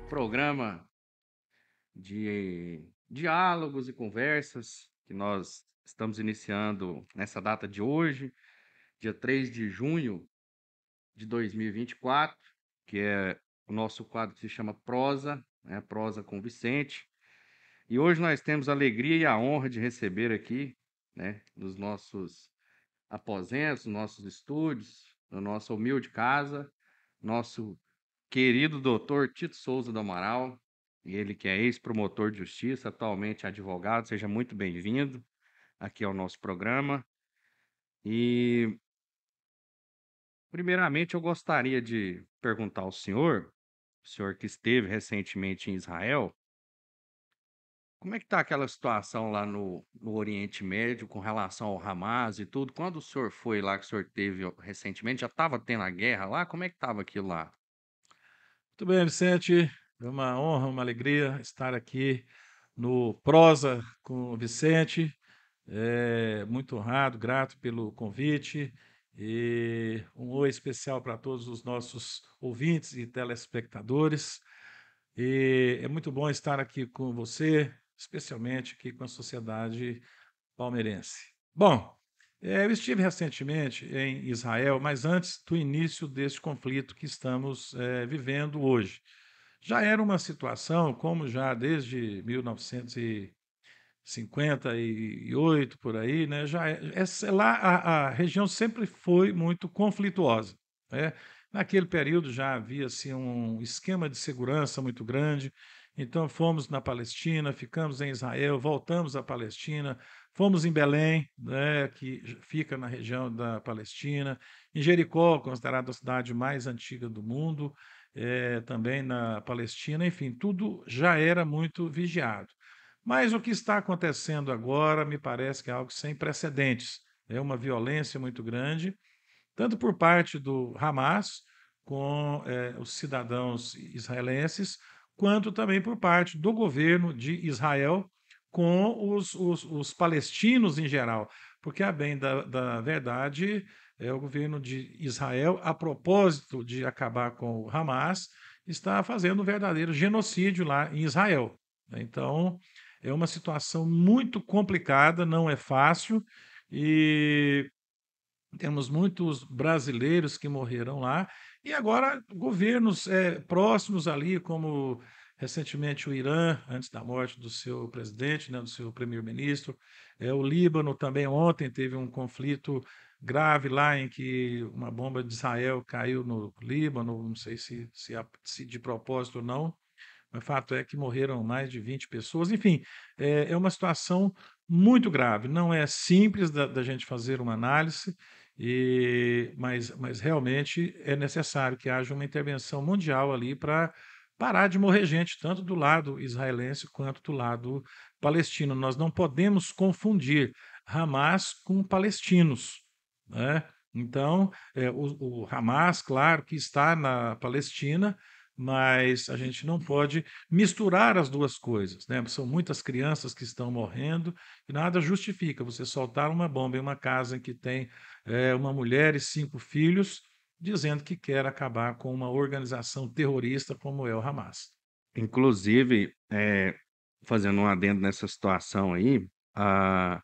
programa de diálogos e conversas que nós estamos iniciando nessa data de hoje, dia 3 de junho de 2024, que é o nosso quadro que se chama Prosa, né? Prosa com Vicente. E hoje nós temos a alegria e a honra de receber aqui, né, nos nossos aposentos, nos nossos estúdios, na nossa humilde casa, nosso querido doutor Tito Souza do Amaral, ele que é ex-promotor de justiça, atualmente advogado, seja muito bem-vindo aqui ao nosso programa. E, primeiramente, eu gostaria de perguntar ao senhor, o senhor que esteve recentemente em Israel, como é que está aquela situação lá no Oriente Médio com relação ao Hamas e tudo? Quando o senhor foi lá, que o senhor teve recentemente, já estava tendo a guerra lá? Como é que estava aquilo lá? Muito bem, Vicente. É uma honra, uma alegria estar aqui no Prosa com o Vicente. Muito honrado, grato pelo convite e um oi especial para todos os nossos ouvintes e telespectadores. E é muito bom estar aqui com você, especialmente aqui com a sociedade palmeirense. Bom, eu estive recentemente em Israel, mas antes do início deste conflito que estamos vivendo hoje. Já era uma situação, como já desde 1958, por aí, né, lá a região sempre foi muito conflituosa, né. Naquele período já havia, assim, um esquema de segurança muito grande, então fomos na Palestina, ficamos em Israel, voltamos à Palestina, fomos em Belém, né, que fica na região da Palestina, em Jericó, considerada a cidade mais antiga do mundo, também na Palestina, enfim, tudo já era muito vigiado. Mas o que está acontecendo agora me parece que é algo sem precedentes. É uma violência muito grande, tanto por parte do Hamas com os cidadãos israelenses, quanto também por parte do governo de Israel com os palestinos em geral. Porque, a bem da verdade, o governo de Israel, a propósito de acabar com o Hamas, está fazendo um verdadeiro genocídio lá em Israel, né. Então, é uma situação muito complicada, não é fácil, e temos muitos brasileiros que morreram lá, e agora governos próximos ali, como recentemente o Irã, antes da morte do seu presidente, né, do seu primeiro-ministro, o Líbano também ontem teve um conflito grave lá em que uma bomba de Israel caiu no Líbano, não sei se de propósito ou não, mas o fato é que morreram mais de 20 pessoas. Enfim, é uma situação muito grave. Não é simples da gente fazer uma análise, mas realmente é necessário que haja uma intervenção mundial ali para parar de morrer gente, tanto do lado israelense quanto do lado palestino. Nós não podemos confundir Hamas com palestinos, né? Então, o Hamas, claro que está na Palestina, mas a gente não pode misturar as duas coisas, né? São muitas crianças que estão morrendo e nada justifica você soltar uma bomba em uma casa em que tem uma mulher e 5 filhos, dizendo que quer acabar com uma organização terrorista como é o Hamas. Inclusive, fazendo um adendo nessa situação aí, a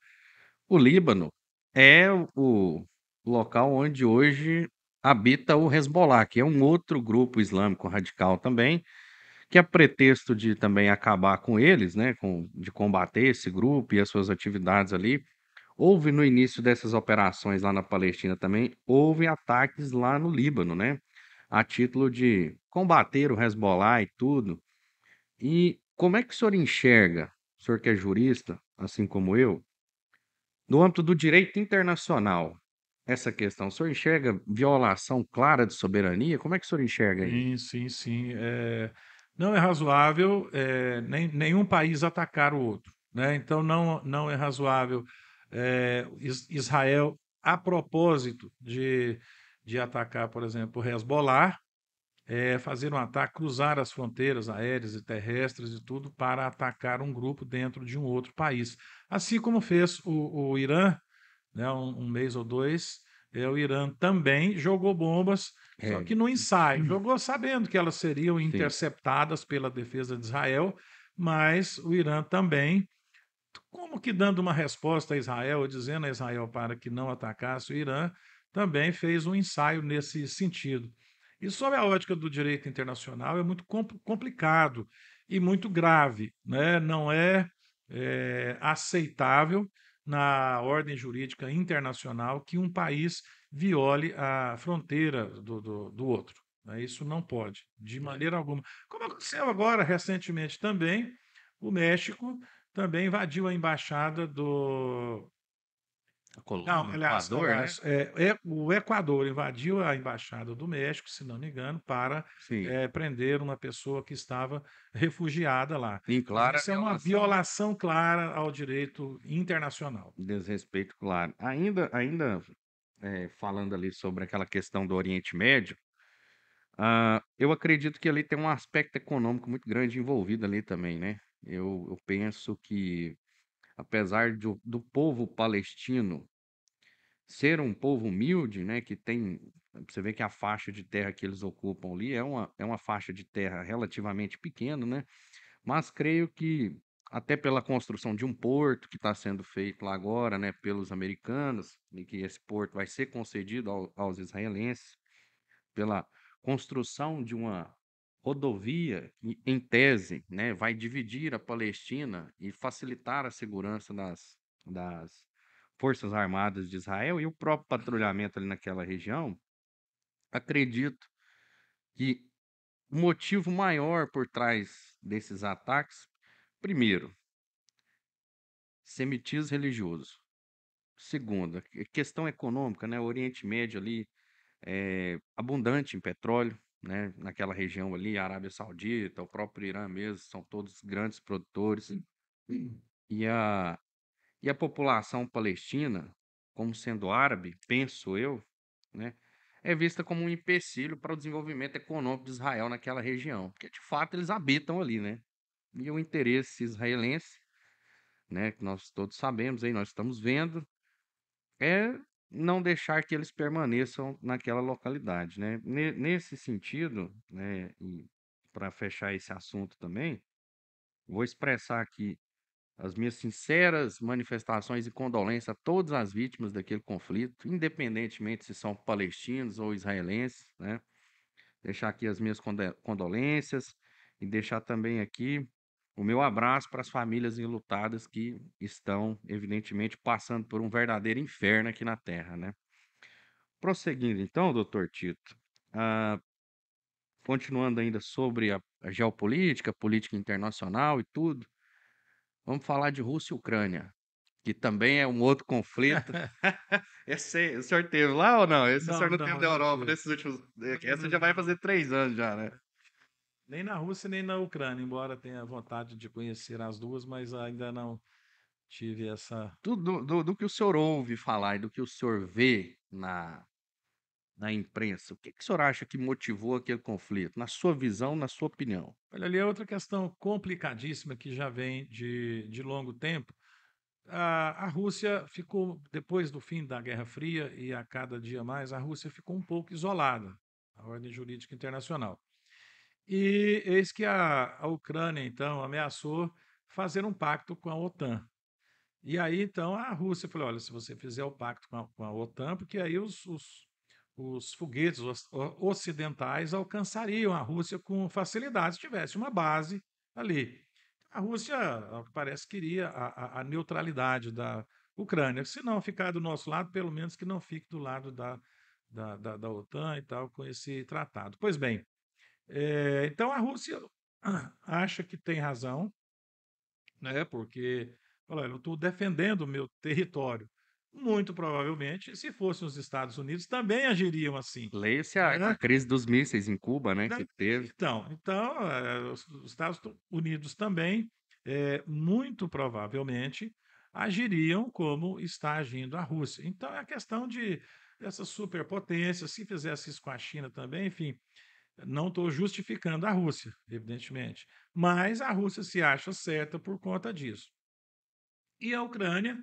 o Líbano é o local onde hoje habita o Hezbollah, que é um outro grupo islâmico radical também, que a pretexto de também acabar com eles, né, de combater esse grupo e as suas atividades ali, houve no início dessas operações lá na Palestina também, houve ataques lá no Líbano, né, a título de combater o Hezbollah e tudo. E como é que o senhor enxerga, o senhor que é jurista, assim como eu, no âmbito do direito internacional, essa questão? O senhor enxerga violação clara de soberania? Como é que o senhor enxerga isso? Sim, sim, sim. Não é razoável nenhum país atacar o outro, né? Então não é razoável Israel, a propósito de atacar, por exemplo, o Hezbollah, fazer um ataque, cruzar as fronteiras aéreas e terrestres e tudo para atacar um grupo dentro de um outro país. Assim como fez o Irã, né, um mês ou dois, o Irã também jogou bombas, só É. que no ensaio, jogou sabendo que elas seriam Sim. interceptadas pela defesa de Israel, mas o Irã também, como que dando uma resposta a Israel, dizendo a Israel para que não atacasse o Irã, também fez um ensaio nesse sentido. E sob a ótica do direito internacional é muito complicado e muito grave, né? Não é, aceitável na ordem jurídica internacional que um país viole a fronteira do outro, né? Isso não pode, de maneira alguma. Como aconteceu agora recentemente também, o México também invadiu a embaixada do A não, Colômbia, aliás Equador, né? aliás, o Equador invadiu a embaixada do México, se não me engano, para, Sim. prender uma pessoa que estava refugiada lá. Em Mas clara isso é uma violação, né? violação clara ao direito internacional. Desrespeito, claro. Ainda, falando ali sobre aquela questão do Oriente Médio, eu acredito que ali tem um aspecto econômico muito grande envolvido ali também, né. Eu penso que, apesar do povo palestino ser um povo humilde, né, que tem você vê que a faixa de terra que eles ocupam ali é uma faixa de terra relativamente pequena, né, mas creio que até pela construção de um porto que está sendo feito lá agora, né, pelos americanos, e que esse porto vai ser concedido aos israelenses, pela construção de uma rodovia que, em tese, né, vai dividir a Palestina e facilitar a segurança das Forças Armadas de Israel e o próprio patrulhamento ali naquela região, acredito que o motivo maior por trás desses ataques, primeiro, semitismo religioso. Segundo, a questão econômica, né? O Oriente Médio ali é abundante em petróleo, né? Naquela região ali, a Arábia Saudita, o próprio Irã mesmo, são todos grandes produtores. E a, e a população palestina, como sendo árabe, penso eu, né? É vista como um empecilho para o desenvolvimento econômico de Israel naquela região, porque de fato eles habitam ali, né? E o interesse israelense, né, que nós todos sabemos aí, nós estamos vendo, é não deixar que eles permaneçam naquela localidade, né. Nesse sentido, né, e para fechar esse assunto também, vou expressar aqui as minhas sinceras manifestações e condolência a todas as vítimas daquele conflito, independentemente se são palestinos ou israelenses, né. Deixar aqui as minhas condolências e deixar também aqui o meu abraço para as famílias enlutadas que estão, evidentemente, passando por um verdadeiro inferno aqui na Terra, né. Prosseguindo então, doutor Tito, ah, continuando ainda sobre a geopolítica, política internacional e tudo, vamos falar de Rússia e Ucrânia, que também é um outro conflito. Esse o senhor teve lá ou não? Esse o Não, senhor não teve não, na não Europa tive. nesses últimos essa já Hum, vai fazer 3 anos já, né? Nem na Rússia, nem na Ucrânia, embora tenha vontade de conhecer as duas, mas ainda não tive essa. Do que o senhor ouve falar e do que o senhor vê na imprensa, o que que o senhor acha que motivou aquele conflito? Na sua visão, na sua opinião? Olha, ali é outra questão complicadíssima que já vem de longo tempo. A Rússia ficou, depois do fim da Guerra Fria e a cada dia mais, a Rússia ficou um pouco isolada, a ordem jurídica internacional. E eis que a Ucrânia, então, ameaçou fazer um pacto com a OTAN. E aí, então, a Rússia falou: olha, se você fizer o pacto com a OTAN, porque aí os foguetes ocidentais alcançariam a Rússia com facilidade se tivesse uma base ali. A Rússia, ao que parece, queria a neutralidade da Ucrânia. Se não ficar do nosso lado, pelo menos que não fique do lado da OTAN e tal, com esse tratado. Pois bem, então a Rússia acha que tem razão, né? Porque, olha, eu estou defendendo o meu território. Muito provavelmente, se fossem os Estados Unidos, também agiriam assim, Leia-se a né? crise dos mísseis em Cuba, né, Da- que teve. então, os Estados Unidos também, muito provavelmente, agiriam como está agindo a Rússia. Então, é a questão de dessas superpotências, se fizesse isso com a China também, enfim, não estou justificando a Rússia, evidentemente, mas a Rússia se acha certa por conta disso. E a Ucrânia,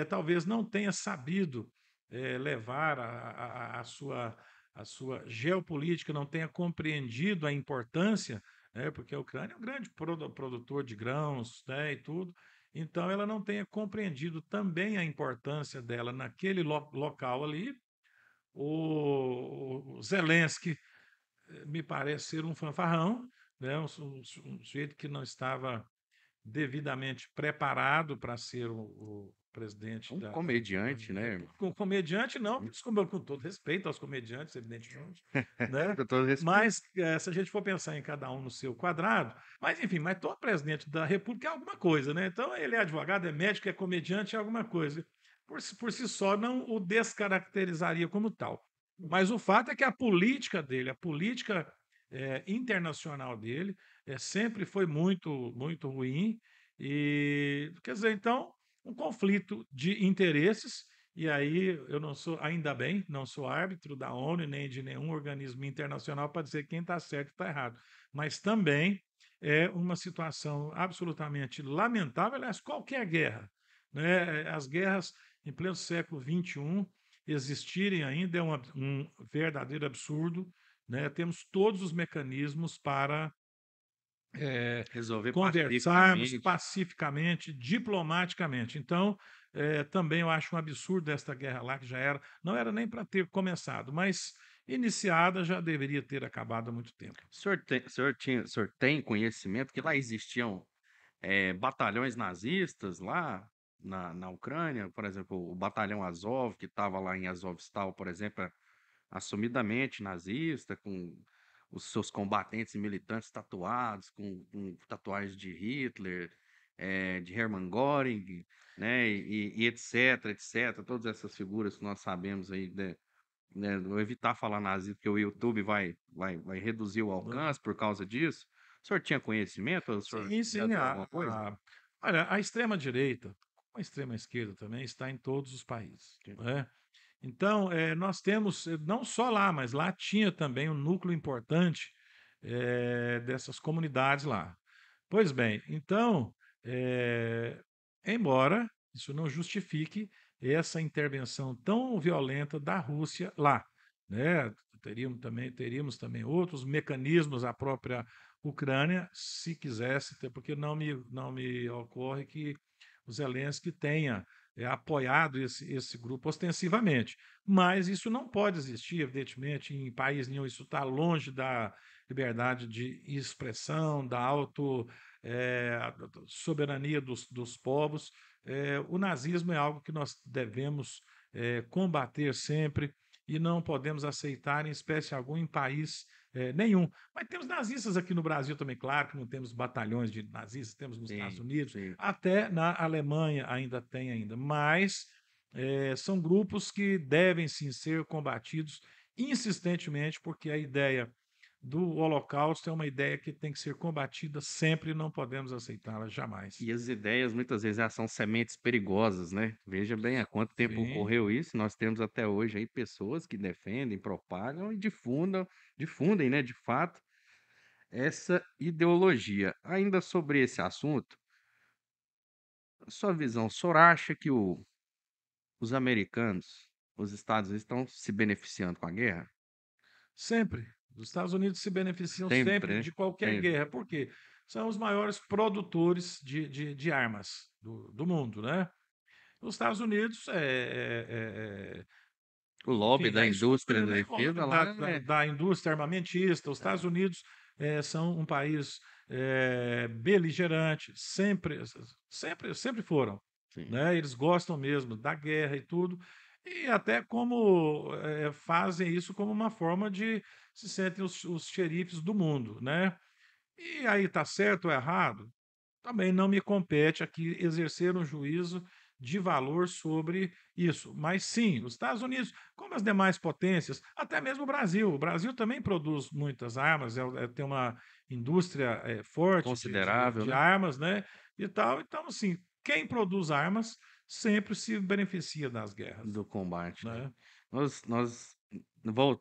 talvez não tenha sabido levar a sua geopolítica, não tenha compreendido a importância, né, porque a Ucrânia é um grande produtor de grãos, né, e tudo, então ela não tenha compreendido também a importância dela naquele local ali. O Zelensky me parece ser um fanfarrão, né, um sujeito que não estava devidamente preparado para ser o presidente Um da comediante, União. né? Com comediante, não, desculpa, com todo respeito aos comediantes, evidentemente, né? Com todo respeito. Mas se a gente for pensar em cada um no seu quadrado, mas enfim, mas todo presidente da República é alguma coisa, né? Então ele é advogado, é médico, é comediante, é alguma coisa. Por si só, não o descaracterizaria como tal. Mas o fato é que a política dele, a política internacional dele, sempre foi muito, muito ruim. E, quer dizer, então, um conflito de interesses. E aí, eu não sou, ainda bem, não sou árbitro da ONU nem de nenhum organismo internacional para dizer quem está certo e está errado. Mas também é uma situação absolutamente lamentável, aliás, qualquer guerra. Né? As guerras em pleno século XXI existirem ainda é um verdadeiro absurdo, né? Temos todos os mecanismos para Resolver conversarmos pacificamente. pacificamente, diplomaticamente. Então, também eu acho um absurdo esta guerra lá, que já era, não era nem para ter começado, mas iniciada já deveria ter acabado há muito tempo. O senhor tem conhecimento que lá existiam batalhões nazistas lá na Ucrânia? Por exemplo, o batalhão Azov, que estava lá em Azovstal, por exemplo, assumidamente nazista, com os seus combatentes e militantes tatuados, com tatuagens de Hitler, de Hermann Göring, né, e etc, etc. Todas essas figuras que nós sabemos aí, né, vou evitar falar nazismo, porque o YouTube vai reduzir o Né? alcance por causa disso. O senhor tinha conhecimento? O senhor Sim, já sim. viu alguma coisa? Olha, a extrema-direita, como a extrema-esquerda também, está em todos os países. Sim. Né? Então, nós temos, não só lá, mas lá tinha também um núcleo importante dessas comunidades lá. Pois bem, então, eh, embora isso não justifique essa intervenção tão violenta da Rússia lá, né? Teríamos também outros mecanismos, a própria Ucrânia, se quisesse ter, porque não me ocorre que o Zelensky tenha apoiado esse grupo ostensivamente. Mas isso não pode existir, evidentemente, em país nenhum. Isso está longe da liberdade de expressão, da soberania dos povos. O nazismo é algo que nós devemos combater sempre e não podemos aceitar em espécie alguma em país nenhum. Mas temos nazistas aqui no Brasil também, claro que não temos batalhões de nazistas, temos nos Estados Sim, Unidos, sim. até na Alemanha ainda tem ainda, mas são grupos que devem sim ser combatidos insistentemente, porque a ideia do Holocausto é uma ideia que tem que ser combatida sempre e não podemos aceitá-la jamais. E as ideias muitas vezes são sementes perigosas, né? Veja bem há quanto tempo Sim, ocorreu isso. Nós temos até hoje aí pessoas que defendem, propagam e difundem, né, de fato, essa ideologia. Ainda sobre esse assunto, a sua visão, o senhor acha que os americanos, os Estados Unidos estão se beneficiando com a guerra? sempre. Os Estados Unidos se beneficiam Sempre, sempre né? de qualquer Sempre. guerra. Por quê? São os maiores produtores de armas do mundo, né? Os Estados Unidos O lobby enfim, da a indústria escolha, da né, defesa da, lá da, é, da indústria armamentista. Os Estados é, Unidos são um país beligerante, sempre foram. sim. Né? Eles gostam mesmo da guerra e tudo, e até como fazem isso como uma forma de se sentem os xerifes do mundo. Né? E aí está certo ou errado? Também não me compete aqui exercer um juízo de valor sobre isso. Mas sim, os Estados Unidos, como as demais potências, até mesmo o Brasil também produz muitas armas, tem uma indústria forte de, de, Considerável, de né? armas, né? E tal. Então, assim, quem produz armas sempre se beneficia das guerras. Do combate, né? Né? Nós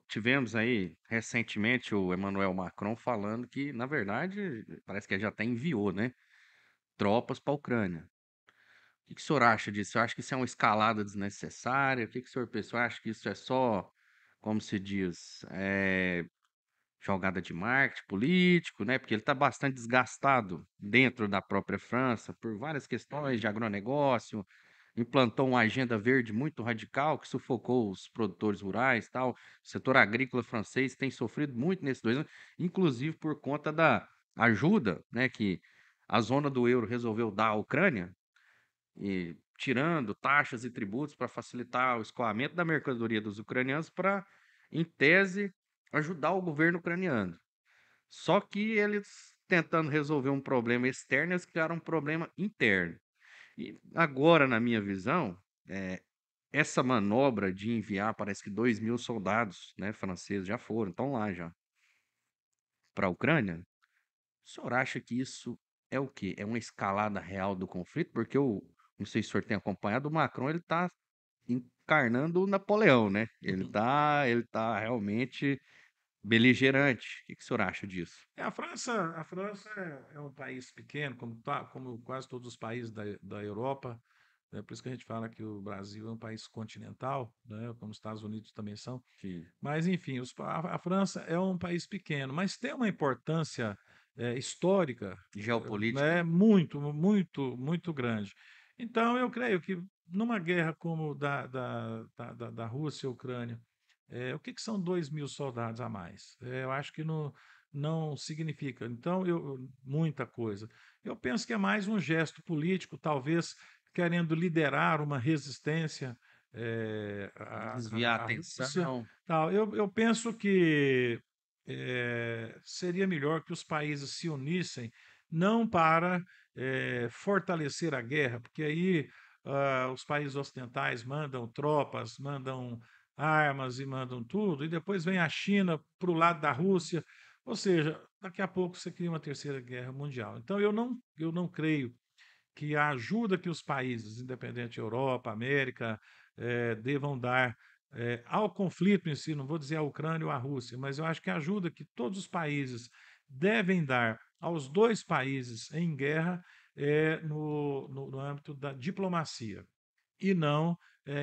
tivemos aí recentemente o Emmanuel Macron falando que, na verdade, parece que ele já até enviou, né? Tropas para a Ucrânia. Que o senhor acha disso? Você acha que isso é uma escalada desnecessária? O que que o senhor pensa? O senhor acha que isso é só, como se diz, jogada de marketing político, né? Porque ele está bastante desgastado dentro da própria França por várias questões de agronegócio, implantou uma agenda verde muito radical que sufocou os produtores rurais, tal. O setor agrícola francês tem sofrido muito nesses 2 anos, inclusive por conta da ajuda, né, que a zona do euro resolveu dar à Ucrânia, e tirando taxas e tributos para facilitar o escoamento da mercadoria dos ucranianos para, em tese, ajudar o governo ucraniano. Só que eles, tentando resolver um problema externo, eles criaram um problema interno. E agora, na minha visão, essa manobra de enviar, parece que 2.000 soldados, né, franceses já foram, estão lá já, para a Ucrânia. O senhor acha que isso é o quê? É uma escalada real do conflito? Porque não sei se o senhor tem acompanhado, o Macron ele está encarnando o Napoleão, né? Ele tá realmente beligerante. O que que o senhor acha disso? A França é um país pequeno, como quase todos os países da Europa, né? Por isso que a gente fala que o Brasil é um país continental, né? Como os Estados Unidos também são. Sim. Mas, enfim, a França é um país pequeno, mas tem uma importância histórica, Geopolítica. né? Muito, muito, muito grande. Então, eu creio que numa guerra como da Rússia e Ucrânia, o que são 2.000 soldados a mais? Eu acho que não significa. Então, muita coisa. Eu penso que é mais um gesto político, talvez querendo liderar uma resistência Desviar a à Rússia. atenção. Tal. Eu penso que seria melhor que os países se unissem, não para fortalecer a guerra, porque aí os países ocidentais mandam tropas, mandam armas e mandam tudo, e depois vem a China para o lado da Rússia, ou seja, daqui a pouco você cria uma terceira guerra mundial. Então eu não creio que a ajuda que os países, independente Europa, América, devam dar ao conflito em si, não vou dizer a Ucrânia ou a Rússia, mas eu acho que a ajuda que todos os países devem dar aos dois países em guerra é no âmbito da diplomacia e não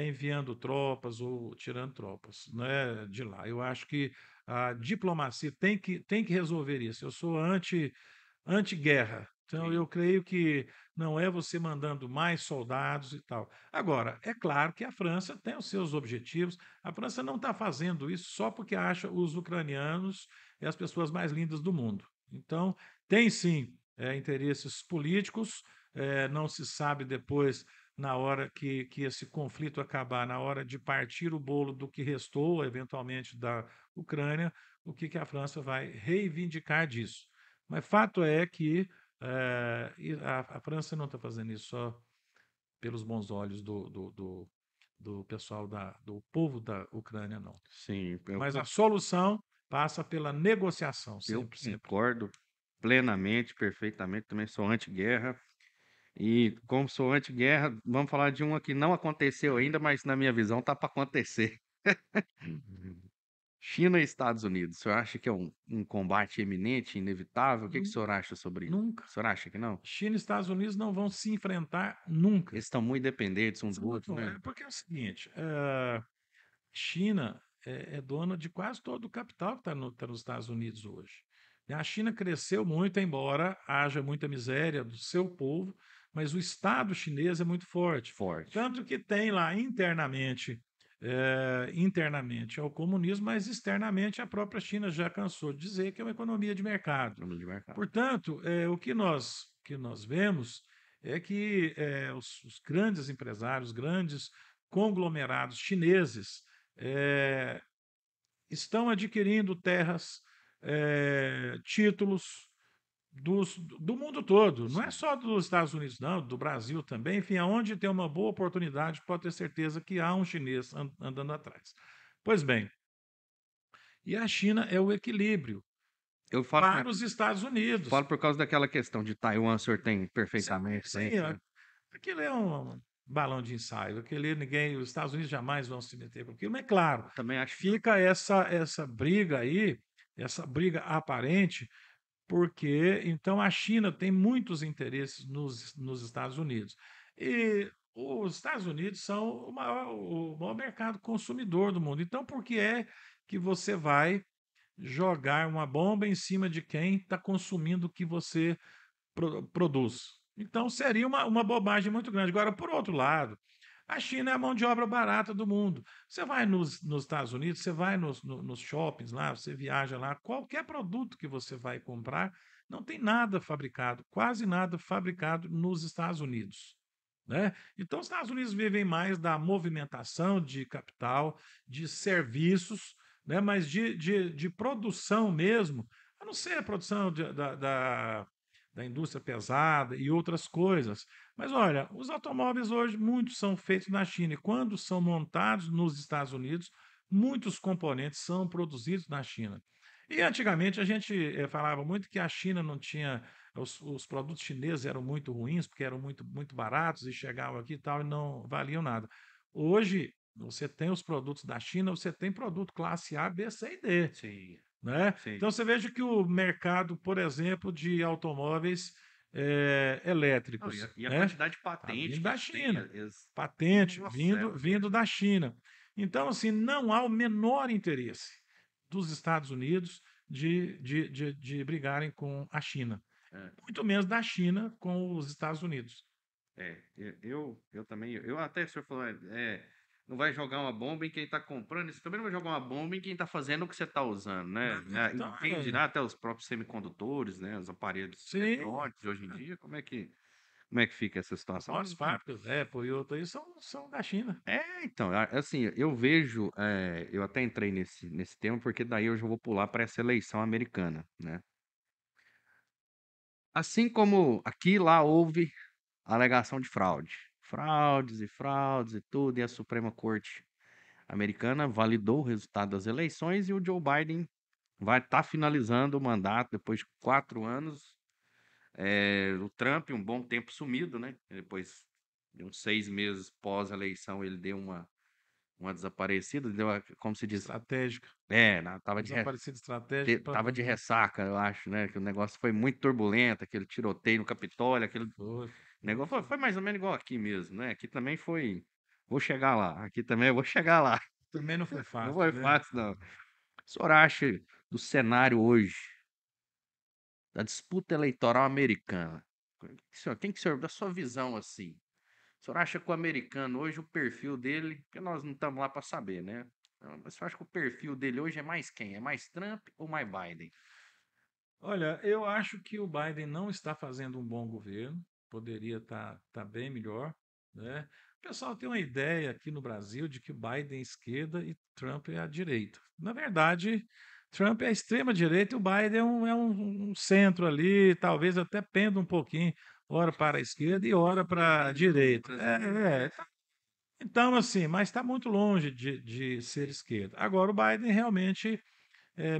enviando tropas ou tirando tropas, né, de lá. Eu acho que a diplomacia tem que resolver isso. Eu sou anti-guerra. Então, Sim. eu creio que não é você mandando mais soldados e tal. Agora, é claro que a França tem os seus objetivos. A França não está fazendo isso só porque acha os ucranianos e as pessoas mais lindas do mundo. Então, tem sim interesses políticos. Não se sabe depois, na hora que esse conflito acabar, na hora de partir o bolo do que restou, eventualmente, da Ucrânia, o que a França vai reivindicar disso. Mas fato é que a França não está fazendo isso só pelos bons olhos do pessoal do povo da Ucrânia, não. Sim, Mas a solução passa pela negociação, eu sempre, sempre. concordo plenamente, perfeitamente. Também sou anti-guerra. E como sou anti-guerra, vamos falar de uma que não aconteceu ainda, mas na minha visão tá para acontecer. China e Estados Unidos. O senhor acha que é um combate iminente, inevitável? O que que o Nunca, senhor acha sobre isso? nunca. O senhor acha que não? China e Estados Unidos não vão se enfrentar nunca. Eles estão muito dependentes uns dos outros, Não, né? porque é o seguinte, China é dona de quase todo o capital que está nos Estados Unidos hoje. E a China cresceu muito, embora haja muita miséria do seu povo, mas o Estado chinês é muito forte. Forte. Tanto que tem lá internamente é o comunismo, mas externamente a própria China já cansou de dizer que é uma economia de mercado. Economia de mercado. Portanto, o que nós vemos é que os grandes empresários, grandes conglomerados chineses eh, estão adquirindo terras, títulos do mundo todo, não é Sim. só dos Estados Unidos, não, do Brasil também, enfim, aonde tem uma boa oportunidade, pode ter certeza que há um chinês andando atrás. Pois bem, e a China é o equilíbrio Eu falo, para os Estados Unidos. falo por causa daquela questão de Taiwan, o senhor tem Sim, perfeitamente sim, ciência, né? aquilo é um balão de ensaio, aquele ninguém, os Estados Unidos jamais vão se meter com aquilo, mas é claro, Eu também acho que não. fica essa briga aí, essa briga aparente, porque então a China tem muitos interesses nos Estados Unidos. E os Estados Unidos são o maior mercado consumidor do mundo. Então, por que é que você vai jogar uma bomba em cima de quem está consumindo o que você produz? Então, seria uma bobagem muito grande. Agora, por outro lado, a China é a mão de obra barata do mundo. Você vai nos Estados Unidos, você vai nos shoppings lá, você viaja lá, qualquer produto que você vai comprar, não tem nada fabricado, quase nada fabricado nos Estados Unidos, né? Então, os Estados Unidos vivem mais da movimentação de capital, de serviços, né? Mas de produção mesmo, a não ser a produção da indústria pesada e outras coisas. Mas olha, os automóveis hoje, muitos são feitos na China, e quando são montados nos Estados Unidos, muitos componentes são produzidos na China. E antigamente a gente falava muito que a China não tinha, os produtos chineses eram muito ruins, porque eram muito baratos e chegavam aqui e tal e não valiam nada. Hoje, você tem os produtos da China, você tem produto classe A, B, C e D, Sim, né? sim. Então você veja que o mercado, por exemplo, de automóveis Não, e a elétricos, e a né? quantidade de Está patente vindo que da eles têm, China, eles patente nossa, é vindo da China. Então, assim, não há o menor interesse dos Estados Unidos de brigarem com a China, é. muito menos da China com os Estados Unidos. É, eu também, eu até o senhor falou, não vai jogar uma bomba em quem está comprando, você também não vai jogar uma bomba em quem está fazendo o que você está usando, né? E Então, quem dirá até os próprios semicondutores, né? Os aparelhos sim, eletrônicos de hoje em dia, como é que fica essa as situação? maiores fábricas, Apple e outras aí são da China. Então, assim, eu vejo, eu até entrei nesse tema, porque daí eu já vou pular para essa eleição americana, né? Assim como aqui lá houve alegação de fraude. Fraudes e fraudes e tudo, e a Suprema Corte americana validou o resultado das eleições e o Joe Biden vai estar finalizando o mandato depois de 4 anos. O Trump, um bom tempo sumido, né? Depois de uns 6 meses pós-eleição, ele deu uma desaparecida, como se diz, Estratégica. tava Desaparecido estratégico para tava de ressaca, eu acho, né? Que o negócio foi muito turbulento, aquele tiroteio no Capitólio, aquele foi, negócio foi mais ou menos igual aqui mesmo, né? Aqui também foi. Vou chegar lá. Aqui também eu vou chegar lá. também não foi Não fácil, foi né? fácil, não. O senhor acha do cenário hoje, da disputa eleitoral americana? Quem que o senhor, da sua visão assim? O senhor acha que o americano hoje, o perfil dele, porque nós não estamos lá para saber, né? Mas o senhor acha que o perfil dele hoje é mais quem? É mais Trump ou mais Biden? Olha, eu acho que o Biden não está fazendo um bom governo, poderia estar bem melhor, né? O pessoal tem uma ideia aqui no Brasil de que o Biden é esquerda e Trump é a direita. Na verdade, Trump é a extrema-direita e o Biden é um centro ali, talvez até penda um pouquinho, ora para a esquerda e ora para a Depende do direita. presidente, né? Então, assim, mas está muito longe de ser esquerda. Agora, o Biden realmente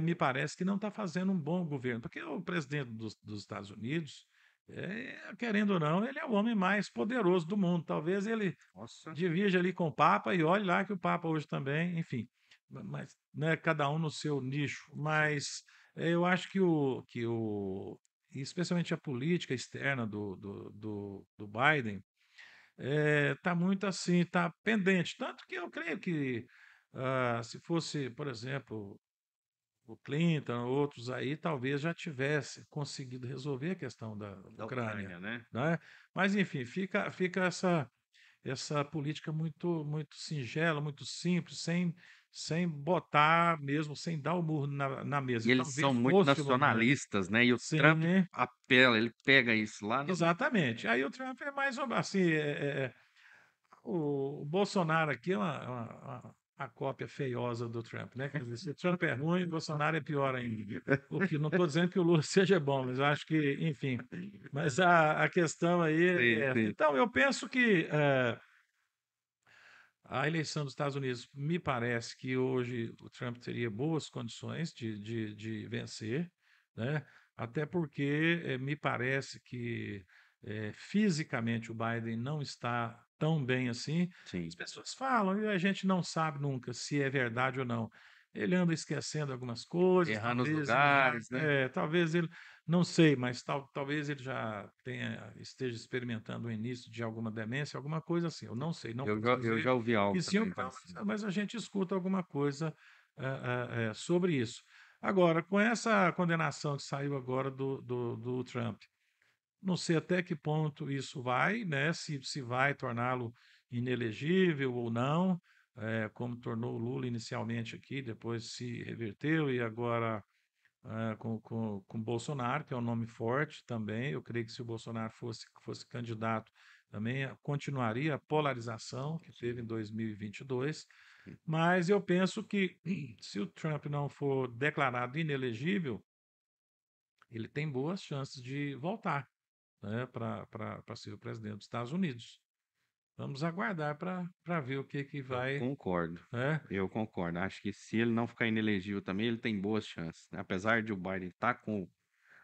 me parece que não está fazendo um bom governo, porque o presidente dos Estados Unidos, querendo ou não, ele é o homem mais poderoso do mundo. Talvez ele Nossa, divirja ali com o Papa, e olhe lá que o Papa hoje também, enfim, mas né, cada um no seu nicho. sim. Mas eu acho e especialmente a política externa do Biden, está muito assim, está pendente. Tanto que eu creio que se fosse, por exemplo, o Clinton, outros aí, talvez já tivesse conseguido resolver a questão da Da Ucrânia, Ucrânia, né? né? Mas enfim, fica essa política muito singela, muito simples, sem botar mesmo, sem dar o murro na mesa. E E eles são talvez muito fosse o momento. nacionalistas, né? E o Trump Sim, apela, ele pega isso lá no. exatamente. Aí o Trump é mais assim, o Bolsonaro aqui é uma cópia feiosa do Trump, né? Quer dizer, se o Trump é ruim, o Bolsonaro é pior ainda. O que não estou dizendo que o Lula seja bom, mas eu acho que, enfim. Mas a questão aí Sim, é essa. sim. Então, eu penso que a eleição dos Estados Unidos me parece que hoje o Trump teria boas condições de vencer, né? Até porque me parece que fisicamente o Biden não está tão bem assim. As Sim. pessoas falam e a gente não sabe nunca se é verdade ou não. ele anda esquecendo algumas coisas, Errando os talvez ele já lugares, né. talvez ele não sei, mas talvez ele já esteja experimentando o início de alguma demência, alguma coisa assim, eu não sei, não Eu posso já eu dizer já ouvi algo que sim ou também que não, parecido. mas a gente escuta alguma coisa, sobre isso. Agora, com essa condenação que saiu agora do Trump, não sei até que ponto isso vai, né, se vai torná-lo inelegível ou não, como tornou o Lula inicialmente aqui, depois se reverteu e agora, com o Bolsonaro, que é um nome forte também. Eu creio que se o Bolsonaro fosse candidato também, continuaria a polarização que teve em Sim. 2022, mas eu penso que se o Trump não for declarado inelegível, ele tem boas chances de voltar, né, para ser o presidente dos Estados Unidos. Vamos aguardar para ver o que que Eu vai, concordo, né? eu concordo. Acho que se ele não ficar inelegível também, ele tem boas chances, né. Apesar de o Biden estar com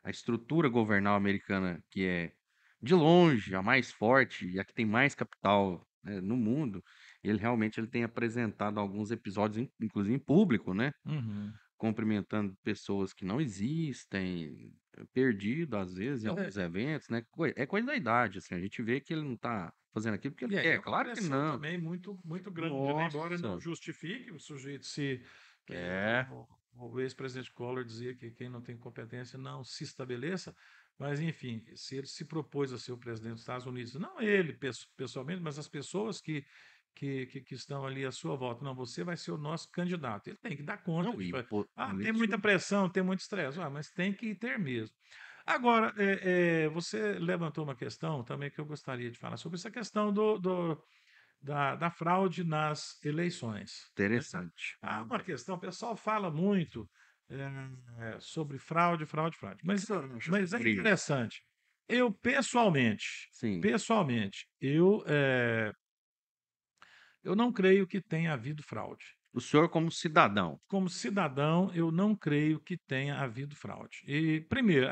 a estrutura governal americana, que é, de longe, a mais forte e a que tem mais capital, né, no mundo, ele realmente ele tem apresentado alguns episódios, inclusive em público, né, Uhum. cumprimentando pessoas que não existem, perdido às vezes em É, alguns eventos, né, é coisa da idade, assim, a gente vê que ele não tá fazendo aquilo porque ele e aí é quer, uma claro que pressão não. também muito grande, né? Embora não Nossa, justifique o sujeito se é, o ex-presidente Collor dizia que quem não tem competência não se estabeleça, mas enfim, se ele se propôs a ser o presidente dos Estados Unidos, não ele pessoalmente, mas as pessoas que estão ali à sua volta, não, você vai ser o nosso candidato. Ele tem que dar conta não, de e fazer. Tem político muita pressão, tem muito estresse, mas tem que ter mesmo. Agora, você levantou uma questão também que eu gostaria de falar sobre essa questão da fraude nas eleições, né. interessante. Há uma questão, o pessoal fala muito, sobre fraude, fraude, fraude, O que mas você acha mas é sobre isso? interessante. Eu Sim. pessoalmente, eu não creio que tenha havido fraude. O senhor como cidadão. Como cidadão, eu não creio que tenha havido fraude. E, primeiro,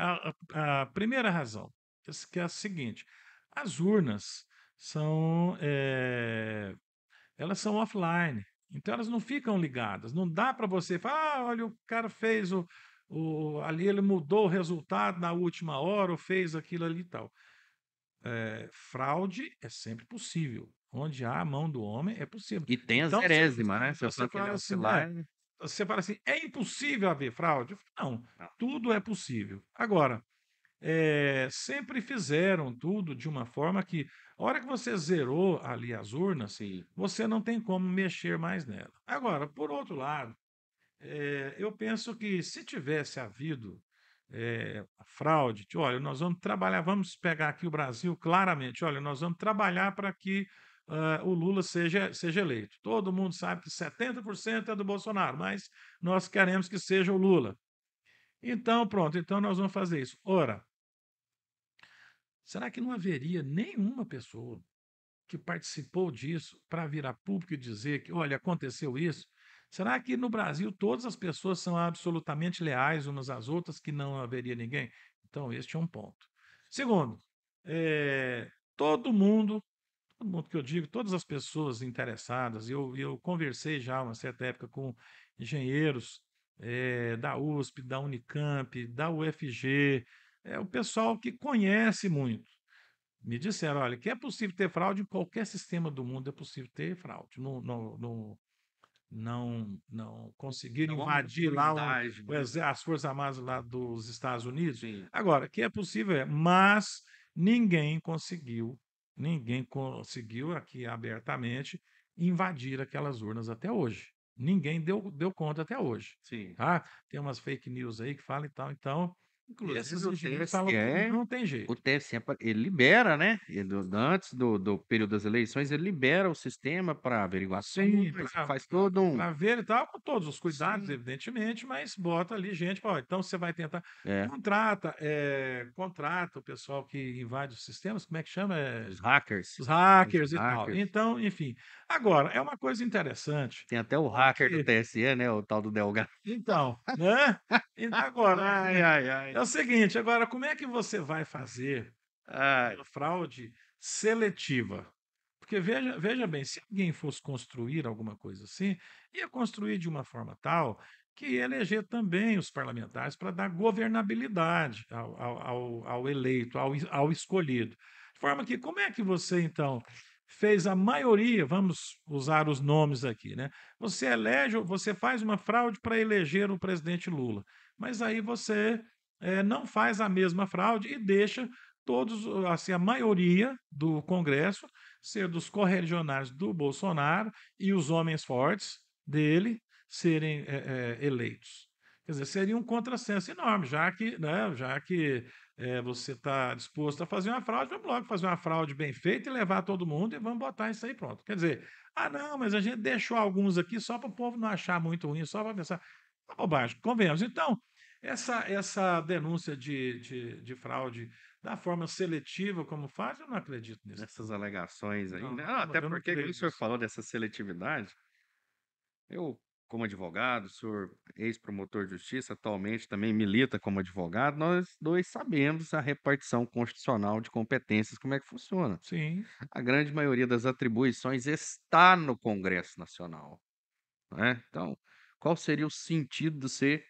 a primeira razão, que é a seguinte: as urnas são, elas são offline, então elas não ficam ligadas. Não dá para você falar: olha, o cara fez ali ele mudou o resultado na última hora ou fez aquilo ali e tal. Fraude é sempre possível. Onde há a mão do homem é possível. E tem a Então, zerésima, né, você você falando que ele fala é assim, offline, é impossível haver fraude? Eu falo, não, não. tudo é possível. Agora, sempre fizeram tudo de uma forma que, a hora que você zerou ali as urnas, Sim. você não tem como mexer mais nela. Agora, por outro lado, eu penso que se tivesse havido fraude, olha, nós vamos trabalhar, vamos pegar aqui o Brasil claramente, olha, nós vamos trabalhar para que o Lula seja eleito. Todo mundo sabe que 70% é do Bolsonaro, mas nós queremos que seja o Lula. Então, pronto, então nós vamos fazer isso. Ora, será que não haveria nenhuma pessoa que participou disso para vir a público e dizer que, olha, aconteceu isso? Será que no Brasil todas as pessoas são absolutamente leais umas às outras, que não haveria ninguém? Então, este é um ponto. Segundo, eh, todo mundo, todo mundo que eu digo, todas as pessoas interessadas, eu conversei já uma certa época com engenheiros da USP, da Unicamp, da UFG, o pessoal que conhece muito. Me disseram: "Olha, que é possível ter fraude em qualquer sistema do mundo, é possível ter fraude. Não conseguiram Não há uma invadir lá possibilidade, o né. exe as forças armadas lá dos Estados Unidos. Sim. Agora, que é possível mas ninguém conseguiu aqui abertamente invadir aquelas urnas até hoje. Ninguém deu conta até hoje, Sim. tá. Tem umas fake news aí que falam e tal, então esses Inclusive o engenheiros falam que não tem O jeito. TSE ele libera, né, antes do período das eleições, ele libera o sistema para Sim, averiguações, para faz todo um ver e tal, com todos os cuidados, sim, evidentemente, mas bota ali gente, fala: "Ó, então você vai tentar", é, contrata o pessoal que invade os sistemas, como é que chama? os hackers, Os os hackers e tal. hackers. Então, enfim. Agora, é uma coisa interessante Tem até o hacker do que TSE, né, o tal do Delgado. então, né, agora, Ai, ai, ai. é o seguinte, agora como é que você vai fazer Ai, uma fraude seletiva? porque veja bem, se alguém fosse construir alguma coisa assim, ia construir de uma forma tal que ia eleger também os parlamentares para dar governabilidade ao eleito, ao escolhido. De forma que, como é que você, então, fez a maioria, vamos usar os nomes aqui, né? Você elege, você faz uma fraude para eleger o presidente Lula, mas aí você não faz a mesma fraude e deixa todos, assim, a maioria do Congresso ser dos correligionários do Bolsonaro e os homens fortes dele serem eleitos. Quer dizer, seria um contrassenso enorme, já que você está disposto a fazer uma fraude, vamos logo fazer uma fraude bem feita e levar todo mundo e vamos botar isso aí pronto. Quer dizer, ah, não, mas a gente deixou alguns aqui só para o povo não achar muito ruim, só para pensar. Uma bobagem, convenhamos. Então, essa denúncia de fraude da forma seletiva, como faz, eu não acredito nisso. Essas alegações aí, Não, né? Ah, até eu não porque, quando creio o senhor nisso. falou dessa seletividade, eu, como advogado, o senhor ex-promotor de justiça, atualmente também milita como advogado, nós dois sabemos a repartição constitucional de competências, como é que funciona. Sim, A grande maioria das atribuições está no Congresso Nacional, né? Então, qual seria o sentido de ser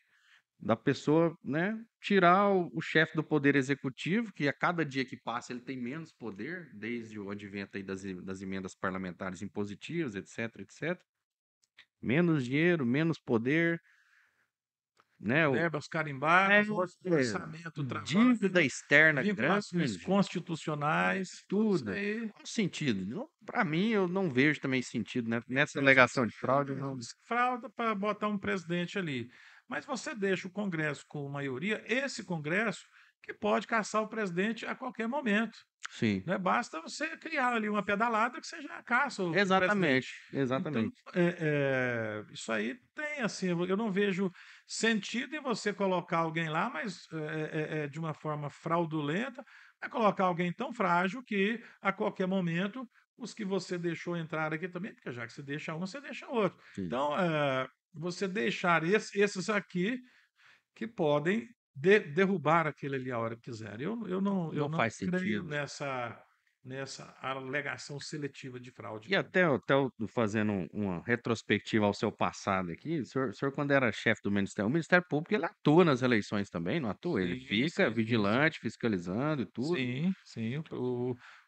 da pessoa, né, tirar o chefe do poder executivo, que a cada dia que passa ele tem menos poder, desde o advento aí das emendas parlamentares impositivas, etc, etc. Menos dinheiro, menos poder, né? verbas É, carimbadas, orçamento travado, dívida externa vinculações grande, constitucionais, tudo isso tudo. aí. Qual o sentido? Para mim, eu não vejo também sentido, né? Nessa alegação de fraude, não. Fraude para botar um presidente ali. Mas você deixa o Congresso com maioria, esse Congresso que pode caçar o presidente a qualquer momento. Sim, Né? Basta você criar ali uma pedalada que você já caça o presidente. exatamente, Então, exatamente. isso aí tem assim, eu não vejo sentido em você colocar alguém lá, mas de uma forma fraudulenta, é colocar alguém tão frágil que a qualquer momento os que você deixou entrar aqui também, porque já que você deixa um, você deixa outro. Sim. Então, você deixar esses aqui que podem derrubar aquele ali a hora que quiser. Eu Não não faz creio sentido. nessa alegação seletiva de fraude, E não. até eu fazendo uma retrospectiva ao seu passado aqui, o senhor quando era chefe do Ministério, o Ministério Público ele atua nas eleições também, não atua? Ele Sim, fica sim, sim, sim. vigilante, fiscalizando e tudo. Sim, sim.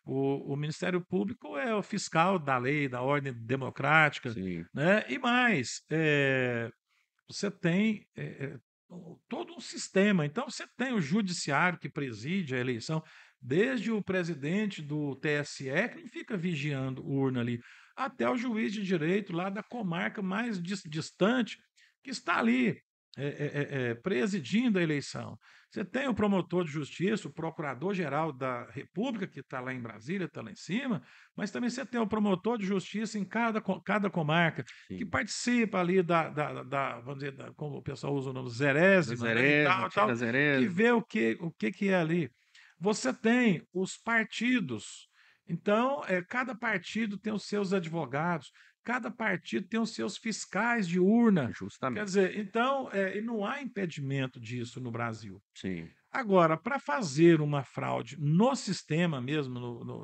O Ministério Público é o fiscal da lei, da ordem democrática, Sim, né? E mais, você tem todo um sistema. Então, você tem o judiciário que preside a eleição, desde o presidente do TSE, que não fica vigiando urna ali, até o juiz de direito lá da comarca mais distante, que está ali presidindo a eleição. Você tem o promotor de justiça, o procurador-geral da República, que está lá em Brasília, está lá em cima, mas também você tem o promotor de justiça em cada comarca que sim. participa ali vamos dizer, como o pessoal usa o nome, Da zerésima, né, Zerésima, e tal, tira que Zerésima. vê o que é ali. Você tem os partidos, então, cada partido tem os seus advogados, cada partido tem os seus fiscais de urna. Quer Justamente. dizer, então, e não há impedimento disso no Brasil. Sim, Agora, para fazer uma fraude no sistema mesmo,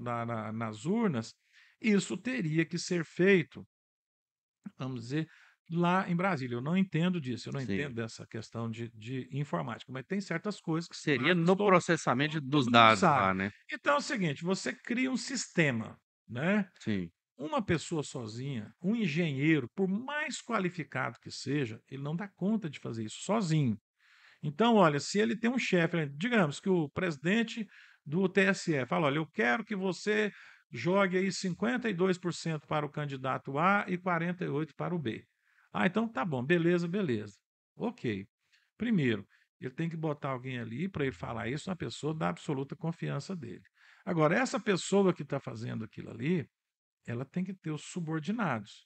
nas urnas, isso teria que ser feito, vamos dizer, lá em Brasília. Eu não entendo disso, eu não sim. entendo dessa questão de informática, mas tem certas coisas que são Seria básicas, no processamento dos todo mundo dados sabe. lá, né? Então é o seguinte, você cria um sistema, né? Sim, Uma pessoa sozinha, um engenheiro, por mais qualificado que seja, ele não dá conta de fazer isso sozinho. Então, olha, se ele tem um chefe, né, digamos que o presidente do TSE fala: olha, eu quero que você jogue aí 52% para o candidato A e 48% para o B. Ah, então tá bom, beleza, beleza. Ok. Primeiro, ele tem que botar alguém ali para ele falar isso, uma pessoa da absoluta confiança dele. Agora, essa pessoa que está fazendo aquilo ali, ela tem que ter os subordinados,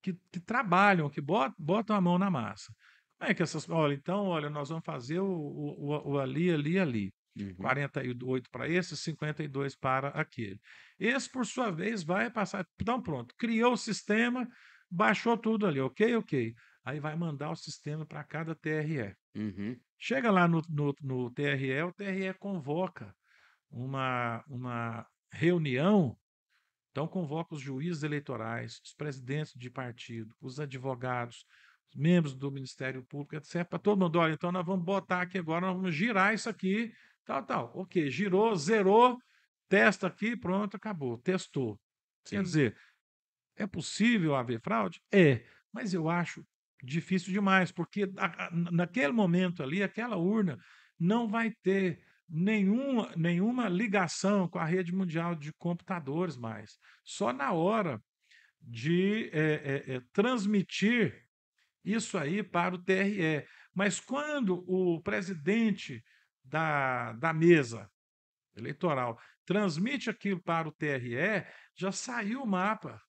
que trabalham, que botam a mão na massa. Como é que essas. Olha, então, olha, nós vamos fazer o ali, ali, ali. uhum, 48 para esse, 52 para aquele. Esse, por sua vez, vai passar. Então, pronto, criou o sistema, baixou tudo ali, ok, ok. Aí vai mandar o sistema para cada TRE. uhum. Chega lá no TRE, o TRE convoca uma reunião Então convoca os juízes eleitorais, os presidentes de partido, os advogados, os membros do Ministério Público, etc, para todo mundo: "Olha, então nós vamos botar aqui agora, nós vamos girar isso aqui, tal, tal". Ok, girou, zerou, testa aqui, pronto, acabou, testou. Quer Sim. dizer, é possível haver fraude? É, mas eu acho difícil demais, porque naquele momento ali, aquela urna não vai ter nenhuma ligação com a rede mundial de computadores mais. Só na hora de transmitir isso aí para o TRE. Mas quando o presidente da mesa eleitoral transmite aquilo para o TRE, já saiu o mapa